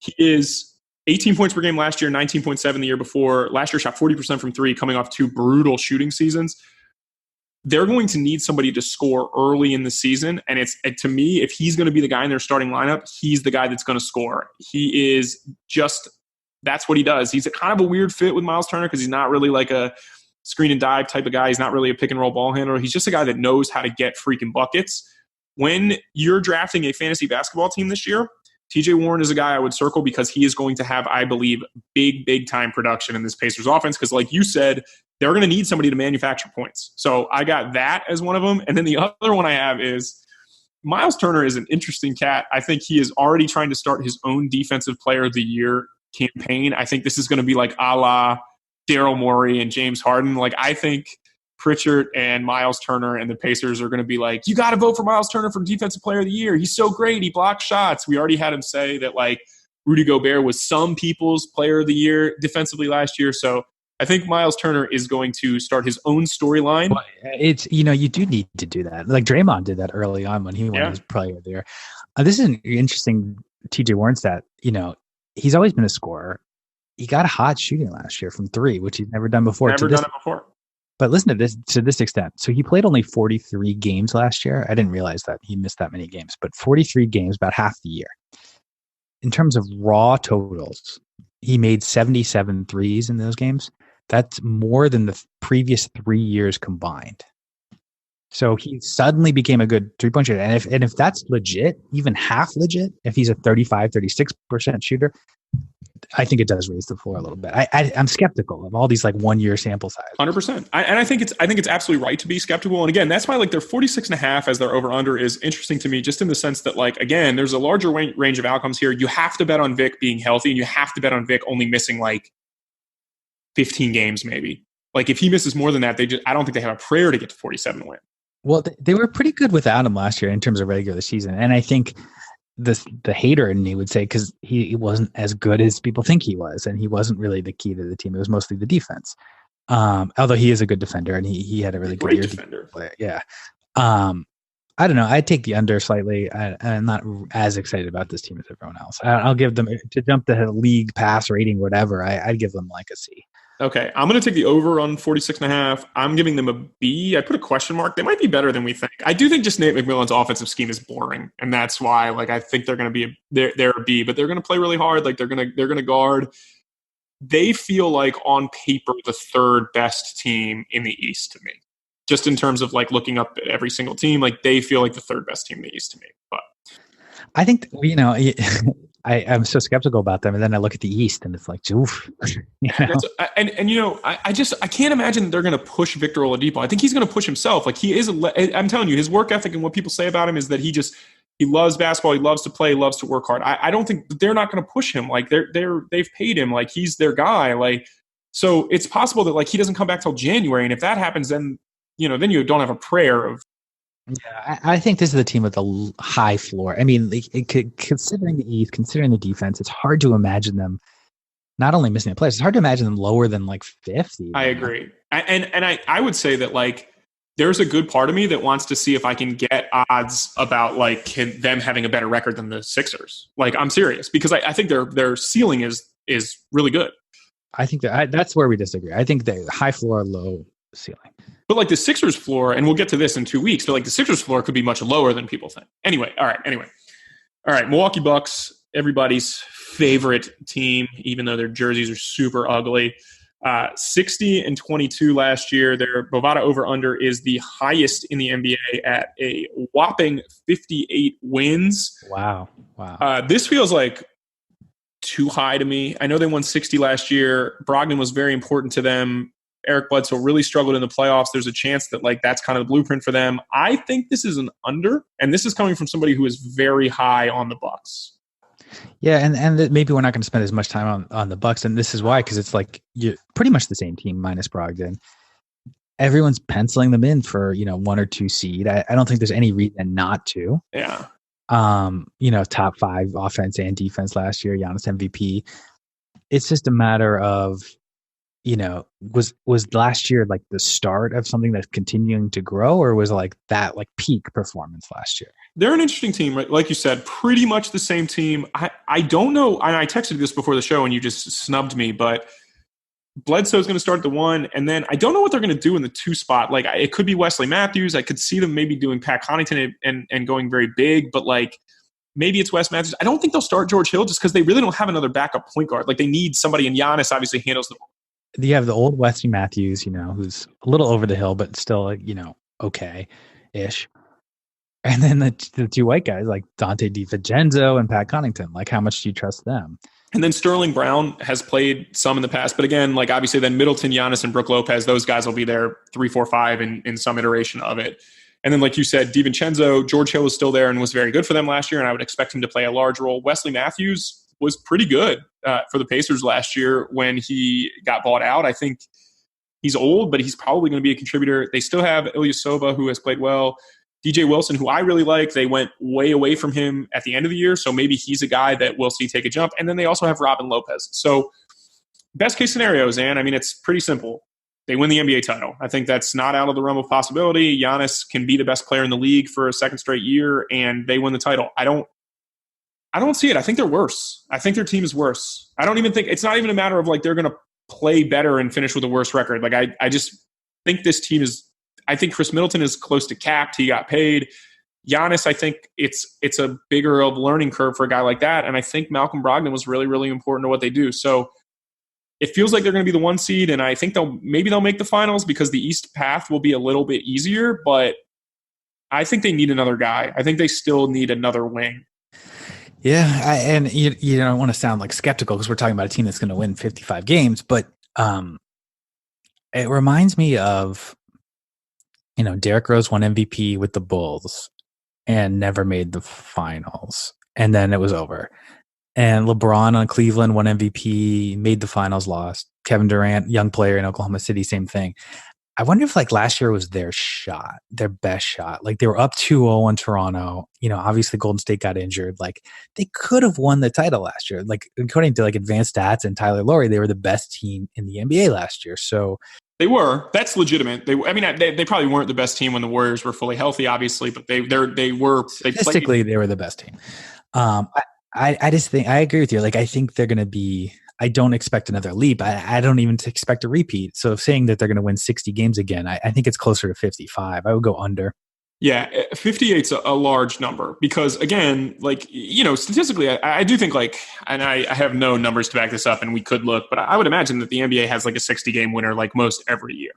He is 18 points per game last year, 19.7 the year before. Last year shot 40% from three, coming off 2 brutal shooting seasons. They're going to need somebody to score early in the season. And to me, if he's going to be the guy in their starting lineup, he's the guy that's going to score. He is that's what he does. He's kind of a weird fit with Miles Turner because he's not really like a screen and dive type of guy. He's not really a pick and roll ball handler. He's just a guy that knows how to get freaking buckets. When you're drafting a fantasy basketball team this year, TJ Warren is a guy I would circle because he is going to have, I believe, big time production in this Pacers offense. Because like you said, they're going to need somebody to manufacture points. So I got that as one of them. And then the other one I have is Miles Turner is an interesting cat. I think he is already trying to start his own Defensive Player of the Year campaign. I think this is going to be like a la Daryl Morey and James Harden. Like, I think Pritchard and Miles Turner and the Pacers are going to be like, you got to vote for Miles Turner for Defensive Player of the Year. He's so great. He blocks shots. We already had him say that like Rudy Gobert was some people's Player of the Year defensively last year. So I think Miles Turner is going to start his own storyline. Well, it's, you do need to do that. Like Draymond did that early on when he won his Player of the Year. This is an interesting TJ Warren stat. He's always been a scorer. He got hot shooting last year from 3, which he's never done before. Never done it before. But listen to this extent. So he played only 43 games last year. I didn't realize that he missed that many games, but 43 games, about half the year. In terms of raw totals, he made 77 threes in those games. That's more than the previous 3 years combined. So he suddenly became a good three-point shooter. And if that's legit, even half legit, if he's a 36% shooter, I think it does raise the floor a little bit. I'm skeptical of all these like 1 year sample size. 100%. I think it's absolutely right to be skeptical. And again, that's why like their 46.5 as their over under is interesting to me, just in the sense that like, again, there's a larger range of outcomes here. You have to bet on Vic being healthy, and you have to bet on Vic only missing like 15 games, maybe. Like if he misses more than that, I don't think they have a prayer to get to 47 win. Well, they were pretty good without him last year in terms of regular season. And I think the hater in me would say, because he wasn't as good as people think he was, and he wasn't really the key to the team. It was mostly the defense. Although he is a good defender, and he had a really good year. Defender. Yeah. I don't know. I'd take the under slightly. I'm not as excited about this team as everyone else. I'll give them, to jump the league pass rating, whatever, I'd give them like a C. Okay, I'm going to take the over on 46.5. I'm giving them a B. I put a question mark. They might be better than we think. I do think just Nate McMillan's offensive scheme is boring, and that's why like I think they're going to be they're a B, but they're going to play really hard. Like they're going to guard. They feel like on paper the third best team in the East to me. Just in terms of like looking up at every single team, like they feel like the third best team in the East to me. But I think I'm so skeptical about them, and then I look at the East, and it's like, oof. I can't imagine that they're going to push Victor Oladipo. I think he's going to push himself. Like he is. I'm telling you, his work ethic and what people say about him is that he loves basketball. He loves to play. He loves to work hard. I don't think they're not going to push him. Like they've paid him. Like he's their guy. Like so, it's possible that like he doesn't come back till January, and if that happens, then you don't have a prayer of Yeah, I think this is the team with a high floor. I mean, considering the East, considering the defense, it's hard to imagine them not only missing the playoffs. It's hard to imagine them lower than like fifth. I Even. agree. And I would say that like there's a good part of me that wants to see if I can get odds about like them having a better record than the Sixers. Like I'm serious because I think their ceiling is really good. I think that's where we disagree. I think the high floor, low ceiling. But like the Sixers floor, and we'll get to this in 2 weeks, but like the Sixers floor could be much lower than people think. Anyway. All right. Milwaukee Bucks, everybody's favorite team, even though their jerseys are super ugly. 60-22 last year. Their Bovada over-under is the highest in the NBA at a whopping 58 wins. Wow. This feels like too high to me. I know they won 60 last year. Brogdon was very important to them. Eric Bledsoe really struggled in the playoffs. There's a chance that like that's kind of the blueprint for them. I think this is an under, and this is coming from somebody who is very high on the Bucks. Yeah, and maybe we're not going to spend as much time on the Bucks, and this is why, because it's like you're pretty much the same team minus Brogdon. Everyone's penciling them in for 1 or 2 seed. I don't think there's any reason not to. Yeah. Top 5 offense and defense last year. Giannis MVP. It's just a matter of was last year like the start of something that's continuing to grow, or was like that like peak performance last year? They're an interesting team, right? Like you said, pretty much the same team. I don't know. And I texted this before the show and you just snubbed me, but Bledsoe's going to start at the 1. And then I don't know what they're going to do in the 2 spot. Like it could be Wesley Matthews. I could see them maybe doing Pat Connaughton and going very big, but like maybe it's Wes Matthews. I don't think they'll start George Hill just because they really don't have another backup point guard. Like they need somebody, and Giannis obviously handles the ball. You have the old Wesley Matthews, who's a little over the hill, but still, okay-ish. And then the 2 white guys like Dante DiVincenzo and Pat Connaughton. Like, how much do you trust them? And then Sterling Brown has played some in the past. But again, like obviously then Middleton, Giannis, and Brook Lopez, those guys will be there 3, 4, 5 in some iteration of it. And then like you said, DiVincenzo, George Hill was still there and was very good for them last year, and I would expect him to play a large role. Wesley Matthews was pretty good for the Pacers last year when he got bought out. I think he's old, but he's probably going to be a contributor. They still have Ilyasova, who has played well. DJ Wilson, who I really like. They went way away from him at the end of the year, so maybe he's a guy that we'll see take a jump. And then they also have Robin Lopez. So best case scenario, Zan, I mean, it's pretty simple. They win the NBA title. I think that's not out of the realm of possibility. Giannis can be the best player in the league for a second straight year, and they win the title. I don't see it. I think they're worse. I think their team is worse. I don't even think – it's not even a matter of like they're going to play better and finish with a worse record. Like I just think this team is – I think Chris Middleton is close to capped. He got paid. Giannis, I think it's a bigger of learning curve for a guy like that, and I think Malcolm Brogdon was really, really important to what they do. So it feels like they're going to be the 1 seed, and I think they'll make the finals because the East path will be a little bit easier, but I think they need another guy. I think they still need another wing. Yeah, and you don't want to sound like skeptical because we're talking about a team that's going to win 55 games, but it reminds me of, Derrick Rose won MVP with the Bulls and never made the finals, and then it was over. And LeBron on Cleveland won MVP, made the finals, lost. Kevin Durant, young player in Oklahoma City, same thing. I wonder if like last year was their shot, their best shot. Like they were up 2-0 in Toronto. Obviously Golden State got injured. Like they could have won the title last year. Like according to like advanced stats and Tyler Lowry, they were the best team in the NBA last year. So they were. That's legitimate. They probably weren't the best team when the Warriors were fully healthy, obviously, but they were. Statistically, they were the best team. I just think I agree with you. Like I think they're going to be. I don't expect another leap. I don't even expect a repeat. So if saying that they're going to win 60 games again, I think it's closer to 55. I would go under. Yeah, 58's a large number because, again, like, statistically, I do think like, and I have no numbers to back this up and we could look, but I would imagine that the NBA has like a 60-game winner like most every year,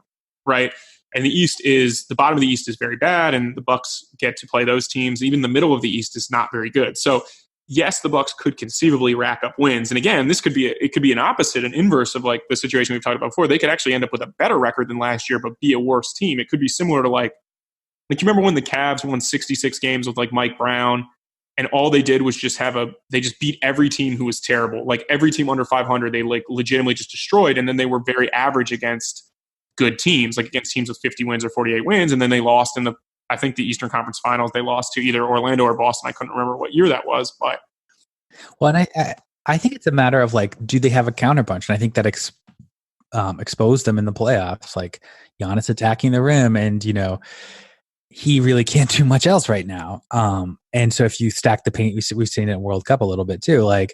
right? And the bottom of the East is very bad and the Bucks get to play those teams. Even the middle of the East is not very good. So yes, the Bucks could conceivably rack up wins. And again, this could be an opposite, an inverse of like the situation we've talked about before. They could actually end up with a better record than last year, but be a worse team. It could be similar to like you remember when the Cavs won 66 games with like Mike Brown, and all they did was they just beat every team who was terrible. Like every team under 500, they like legitimately just destroyed. And then they were very average against good teams, like against teams with 50 wins or 48 wins. And then they lost in the I think the Eastern Conference Finals, they lost to either Orlando or Boston. I couldn't remember what year that was, but. Well, and I think it's a matter of like, do they have a counterpunch? And I think that exposed them in the playoffs, like Giannis attacking the rim, and he really can't do much else right now. And so if you stack the paint, we've seen it in World Cup a little bit too. Like,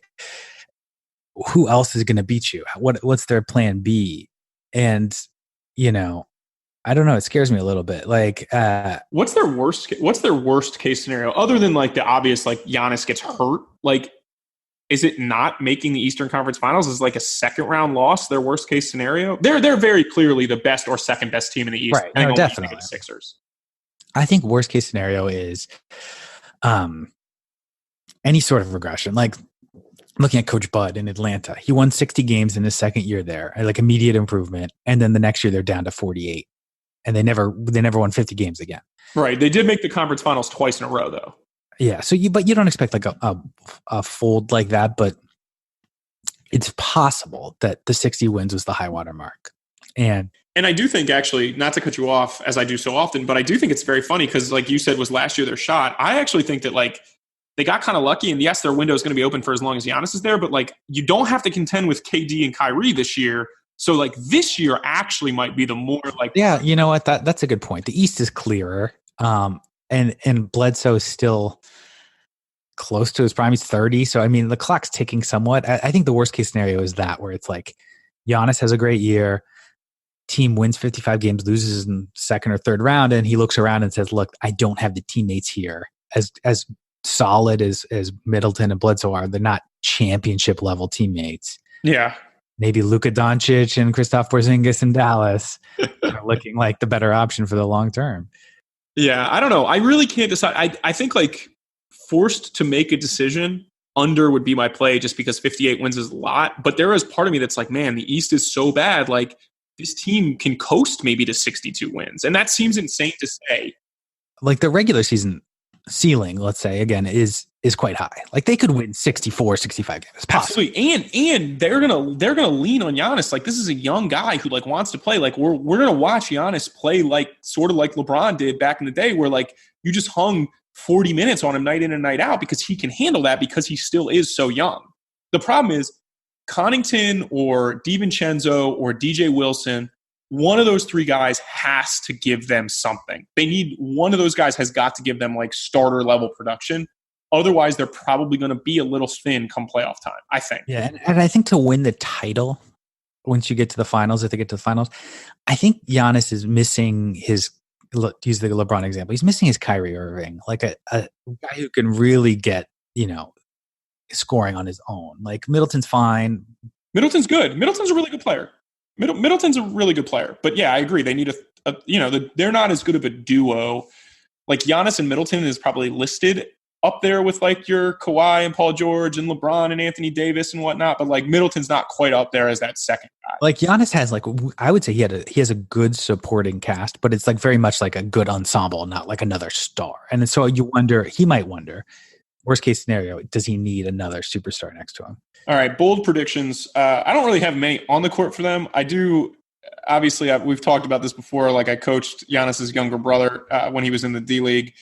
who else is going to beat you? What's their plan B? And I don't know. It scares me a little bit. Like, what's their worst case scenario other than like the obvious, like Giannis gets hurt? Like, is it not making the Eastern Conference Finals? Is like a second round loss their worst case scenario? They're very clearly the best or second best team in the East. Right. No, definitely. The Sixers. I think worst case scenario is any sort of regression. Like looking at Coach Bud in Atlanta, he won 60 games in his second year there, like immediate improvement, and then the next year they're down to 48, and they never won 50 games again. Right. They did make the conference finals twice in a row, though. Yeah. So you don't expect like a fold like that, but it's possible that the 60 wins was the high water mark. And I do think, actually, not to cut you off as I do so often, but I do think it's very funny because, like you said, was last year their shot. I actually think that like they got kind of lucky, and yes, their window is going to be open for as long as Giannis is there, but like you don't have to contend with KD and Kyrie this year. So like this year actually might be the more like you know what, that's a good point. The East is clearer, and Bledsoe is still close to his prime. He's 30, so I mean the clock's ticking somewhat. I think the worst case scenario is that where it's like Giannis has a great year. Team wins 55 games, loses in second or third round, and he looks around and says, look, I don't have the teammates here as solid as Middleton and Bledsoe are. They're not championship level teammates. Yeah. Maybe Luka Doncic and Kristaps Porzingis in Dallas are looking like the better option for the long term. Yeah, I don't know. I really can't decide. I think like forced to make a decision, under would be my play just because 58 wins is a lot. But there is part of me that's like, man, the East is so bad. Like, this team can coast maybe to 62 wins. And that seems insane to say. Like the regular season ceiling, let's say, again, is quite high. Like they could win 64, 65 games. Absolutely. And they're gonna lean on Giannis. Like this is a young guy who like wants to play. Like we're gonna watch Giannis play like sort of like LeBron did back in the day, where like you just hung 40 minutes on him night in and night out because he can handle that because he still is so young. The problem is Connaughton or DiVincenzo or DJ Wilson, one of those three guys has to give them something. They need one of those guys has got to give them like starter level production. Otherwise, they're probably going to be a little thin come playoff time, I think. Yeah, and I think to win the title, once you get to the finals, if they get to the finals, I think Giannis is missing his, to use the LeBron example, he's missing his Kyrie Irving, like a guy who can really get, scoring on his own. Like Middleton's fine. Middleton's good. Middleton's a really good player. Middleton's a really good player. But yeah, I agree. They need they're not as good of a duo. Like Giannis and Middleton is probably listed up there with like your Kawhi and Paul George and LeBron and Anthony Davis and whatnot. But like Middleton's not quite up there as that second guy. Like Giannis has like, I would say he has a good supporting cast, but it's like very much like a good ensemble, not like another star. And so he might wonder, worst case scenario, does he need another superstar next to him? All right, bold predictions. I don't really have many on the court for them. I do. Obviously, we've talked about this before. Like I coached Giannis's younger brother when he was in the D-League,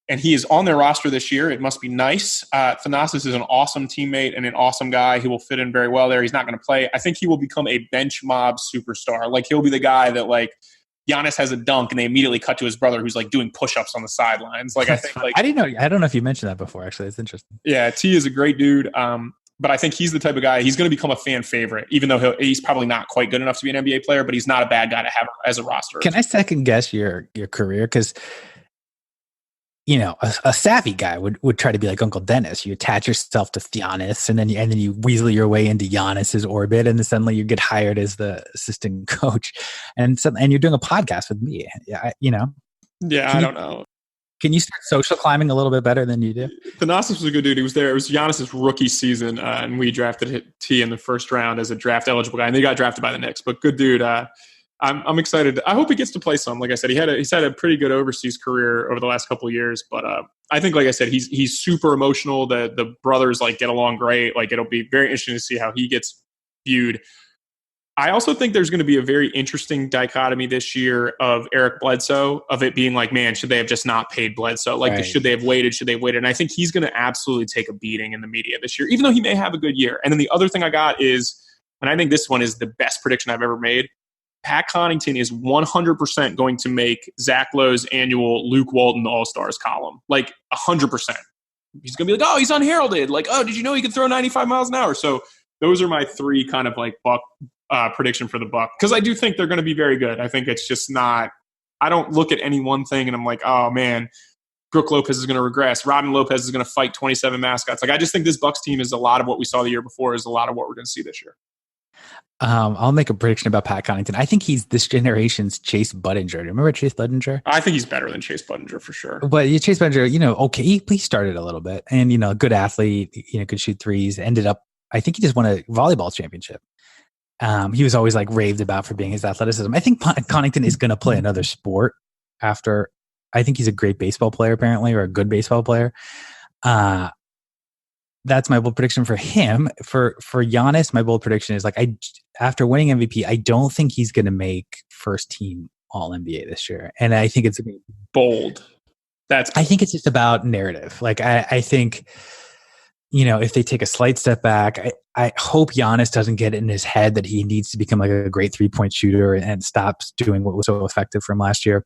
and he is on their roster this year. It must be nice. Thanasis is an awesome teammate and an awesome guy. He will fit in very well there. He's not going to play. I think he will become a bench mob superstar. Like he'll be the guy that like Giannis has a dunk and they immediately cut to his brother who's like doing push-ups on the sidelines. Like I think like I didn't know. I don't know if you mentioned that before. Actually, it's interesting. Yeah, T is a great dude. But I think he's the type of guy, he's going to become a fan favorite, even though he's probably not quite good enough to be an NBA player, but he's not a bad guy to have as a roster. Can I second guess your career? Because, a savvy guy would try to be like Uncle Dennis. You attach yourself to Giannis and then you weasel your way into Giannis's orbit, and then suddenly you get hired as the assistant coach. And you're doing a podcast with me. Yeah, Yeah, I don't know. Can you start social climbing a little bit better than you do? Thanasis was a good dude. He was there. It was Giannis's rookie season, and we drafted T in the first round as a draft eligible guy, and they got drafted by the Knicks. But good dude. I'm excited. I hope he gets to play some. Like I said, he's had a pretty good overseas career over the last couple of years. But I think, like I said, he's super emotional. The brothers like get along great. Like it'll be very interesting to see how he gets viewed. I also think there's going to be a very interesting dichotomy this year of Eric Bledsoe, of it being like, man, should they have just not paid Bledsoe? Like, Right. should they have waited? Should they have waited? And I think he's going to absolutely take a beating in the media this year, even though he may have a good year. And then the other thing I got is, and I think this one is the best prediction I've ever made, Pat Connaughton is 100% going to make Zach Lowe's annual Luke Walton All-Stars column. Like, 100%. He's going to be like, oh, he's unheralded. Like, oh, did you know he could throw 95 miles an hour? So those are my three kind of like Buck prediction for the Buck, because I do think they're going to be very good. I think it's just not. I don't look at any one thing and I'm like, oh man, Brooke Lopez is going to regress. Robin Lopez is going to fight 27 mascots. Like, I just think this Bucks team is a lot of what we saw the year before, is a lot of what we're going to see this year. I'll make a prediction about Pat Connaughton. I think he's this generation's Chase Budinger. Do you remember Chase Budinger? I think he's better than Chase Budinger for sure. But Chase Budinger, okay, he started a little bit, and good athlete, could shoot threes. Ended up, I think he just won a volleyball championship. He was always like raved about for being his athleticism. I think Connaughton is going to play another sport after. I think he's a great baseball player, apparently, or a good baseball player. That's my bold prediction for him. For Giannis, my bold prediction is after winning MVP, I don't think he's going to make first team All NBA this year, and I think it's bold. I think it's just about narrative. Like I think, if they take a slight step back, I hope Giannis doesn't get in his head that he needs to become like a great 3-point shooter and stops doing what was so effective from last year.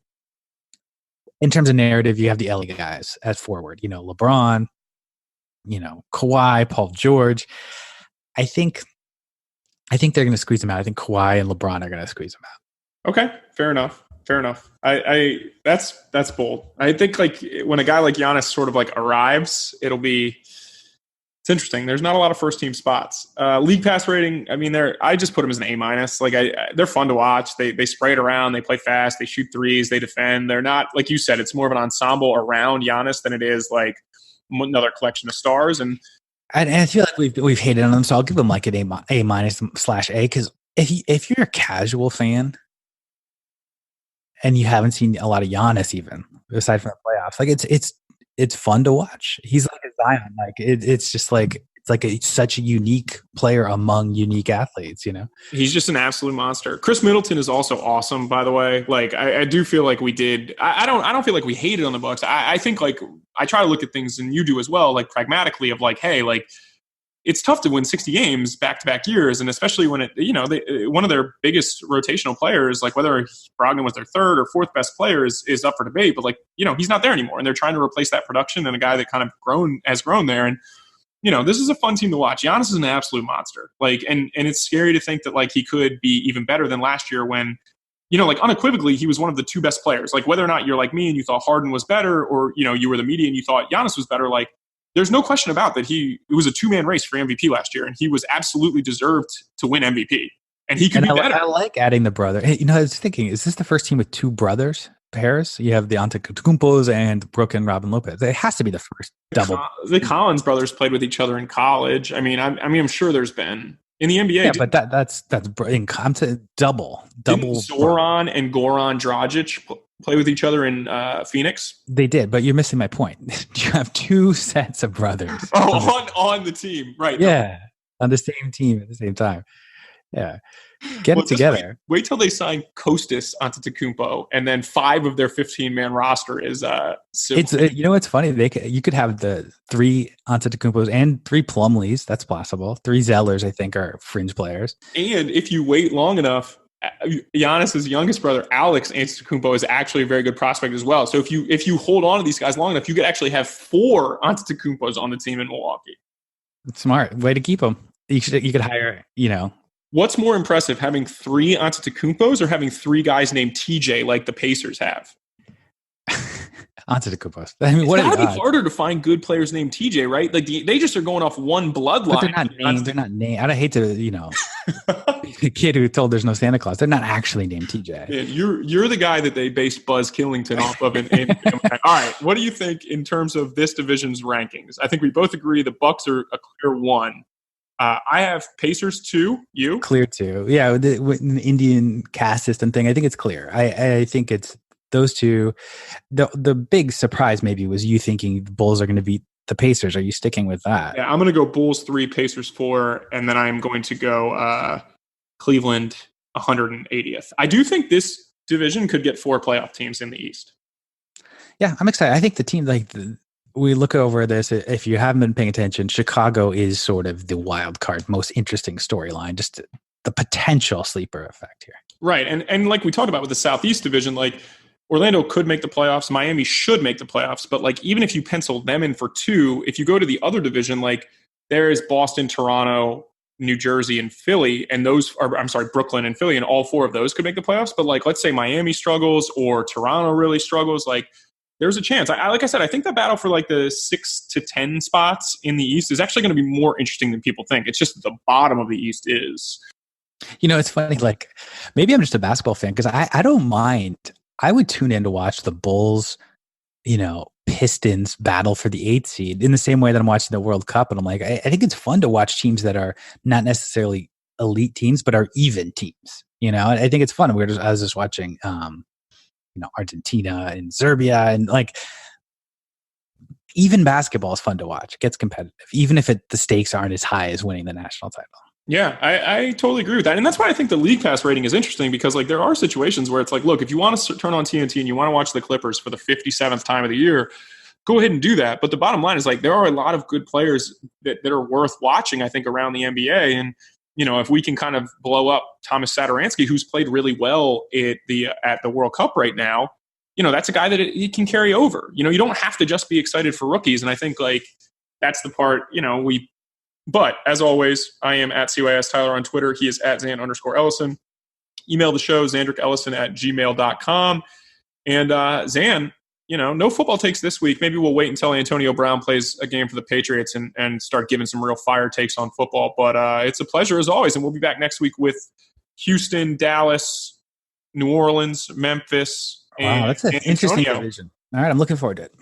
In terms of narrative, you have the LA guys at forward, LeBron, Kawhi, Paul George. I think they're going to squeeze them out. I think Kawhi and LeBron are going to squeeze them out. Okay, fair enough. I that's bold. I think like when a guy like Giannis sort of like arrives, it's interesting. There's not a lot of first team spots. League pass rating, I mean, I just put them as an A-. Like they're fun to watch. They spray it around. They play fast. They shoot threes. They defend. They're not, like you said, it's more of an ensemble around Giannis than it is like another collection of stars. And I feel like we've hated on them, so I'll give them like an A-/A, because if you're a casual fan and you haven't seen a lot of Giannis, even aside from the playoffs, like it's fun to watch. He's like a Zion. Like it's just like such a unique player among unique athletes. He's just an absolute monster. Chris Middleton is also awesome, by the way. Like I do feel like we did. I don't feel like we hated on the Bucks. I think like I try to look at things, and you do as well, like pragmatically of like, hey, like it's tough to win 60 games back-to-back years, and especially when one of their biggest rotational players, like whether Brogdon was their third or fourth best player, is up for debate. But like he's not there anymore, and they're trying to replace that production and a guy that kind of has grown there. And this is a fun team to watch. Giannis is an absolute monster. Like, and it's scary to think that like he could be even better than last year when like unequivocally he was one of the two best players. Like whether or not you're like me and you thought Harden was better, or you were the media and you thought Giannis was better, like. There's no question about that. It was a 2-man race for MVP last year, and he was absolutely deserved to win MVP. And he could be better. I like adding the brother. Hey, I was thinking, is this the first team with two brothers pairs? You have the Antetokounmpos and Brooke and Robin Lopez. It has to be the first double. The Collins brothers played with each other in college. I mean, I'm sure there's been in the NBA. Yeah, but that's double. Zoran and Goran Dragic play with each other in Phoenix? They did, but you're missing my point. You have two sets of brothers. On the team, right? Yeah, on the same team at the same time. Yeah, get it together. Wait till they sign Kostas Antetokounmpo, and then 5 of their 15-man roster is. It's what's funny. You could have the 3 Antetokounmpos and 3 Plumlees. That's possible. 3 Zellers, I think, are fringe players. And if you wait long enough, Giannis's youngest brother, Alex Antetokounmpo, is actually a very good prospect as well. So if you hold on to these guys long enough, you could actually have 4 Antetokounmpos on the team in Milwaukee. Smart way to keep them. You could hire, What's more impressive, having 3 Antetokounmpos or having 3 guys named TJ like the Pacers have? Antetokounmpo. I mean, what it's gotta be harder to find good players named TJ, right? Like they just are going off one bloodline. But they're not named. I don't hate to, the kid who told there's no Santa Claus. They're not actually named TJ. Man, you're the guy that they based Buzz Killington off of. All right, what do you think in terms of this division's rankings? I think we both agree the Bucks are a clear 1. I have Pacers 2. You clear 2? Yeah, with the Indian caste system thing, I think it's clear. I think it's those 2. The big surprise maybe was you thinking the Bulls are going to beat the Pacers. Are you sticking with that? Yeah, I'm going to go Bulls 3, Pacers 4, and then I'm going to go Cleveland 180th. I do think this division could get 4 playoff teams in the East. Yeah, I'm excited. I think the team, we look over this, if you haven't been paying attention, Chicago is sort of the wild card, most interesting storyline, just the potential sleeper effect here. Right. And like we talked about with the Southeast division, like Orlando could make the playoffs. Miami should make the playoffs. But like, even if you pencil them in for 2, if you go to the other division, like there is Boston, Toronto, New Jersey, and Philly. And those are, Brooklyn and Philly. And all 4 of those could make the playoffs. But like, let's say Miami struggles or Toronto really struggles. Like, there's a chance. Like I said, I think the battle for like the 6 to 10 spots in the East is actually going to be more interesting than people think. It's just the bottom of the East is. It's funny. Like, maybe I'm just a basketball fan because I don't mind. I would tune in to watch the Bulls, Pistons battle for the 8th seed in the same way that I'm watching the World Cup. And I'm like, I think it's fun to watch teams that are not necessarily elite teams, but are even teams. I think it's fun. I was just watching, Argentina and Serbia, and like, even basketball is fun to watch. It gets competitive, even if the stakes aren't as high as winning the national title. Yeah, I totally agree with that. And that's why I think the League Pass rating is interesting, because like there are situations where it's like, look, if you want to turn on TNT and you want to watch the Clippers for the 57th time of the year, go ahead and do that. But the bottom line is like there are a lot of good players that are worth watching, I think, around the NBA. And if we can kind of blow up Thomas Satoransky, who's played really well at the World Cup right now, that's a guy that he can carry over. You don't have to just be excited for rookies. And I think like that's the part, but as always, I am at CYS Tyler on Twitter. He is at Zan_Ellison. Email the show, ZandrickEllison@gmail.com. And Zan, no football takes this week. Maybe we'll wait until Antonio Brown plays a game for the Patriots and start giving some real fire takes on football. But it's a pleasure as always. And we'll be back next week with Houston, Dallas, New Orleans, Memphis. Wow, that's an interesting division. All right, I'm looking forward to it.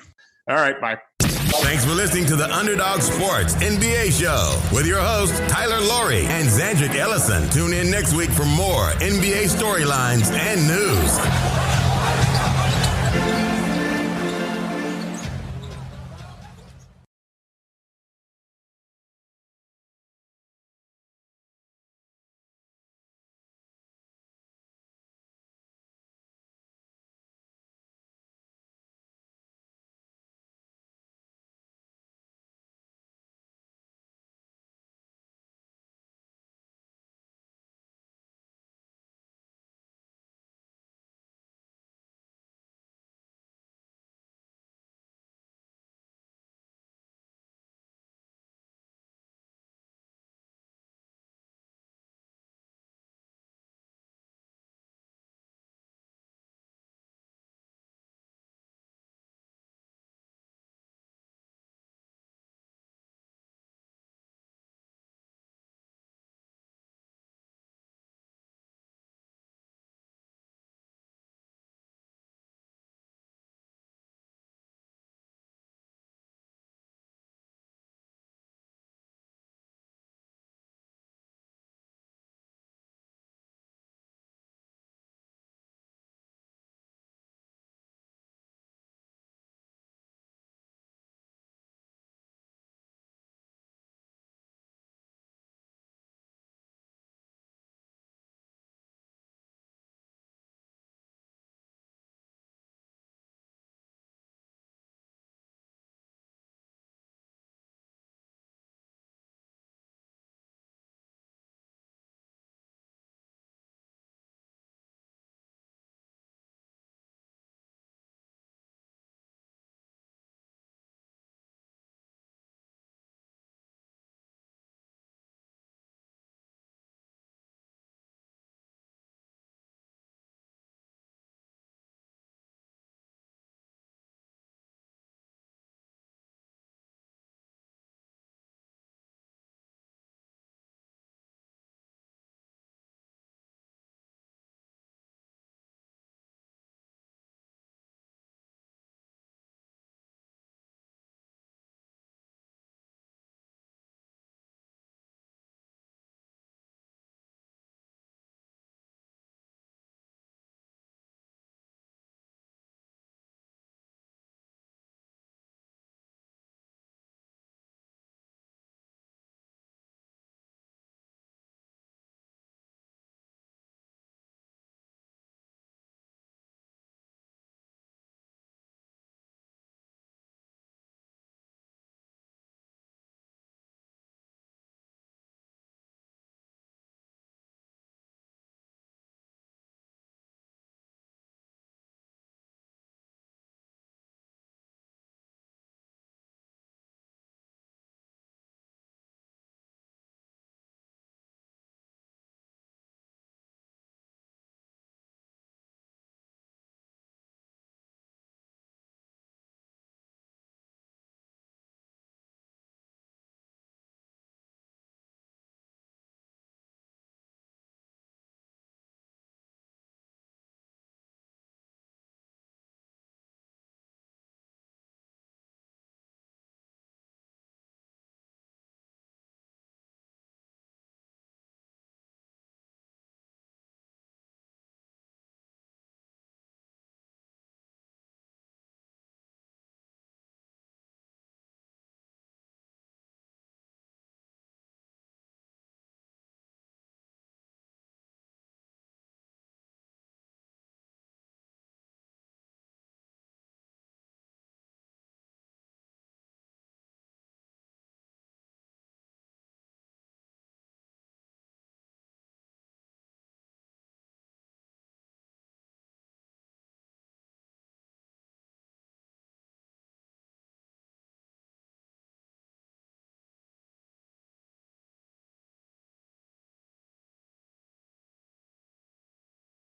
All right, bye. Thanks for listening to the Underdog Sports NBA Show with your host, Tyler Laurie and Zandrick Ellison. Tune in next week for more NBA storylines and news.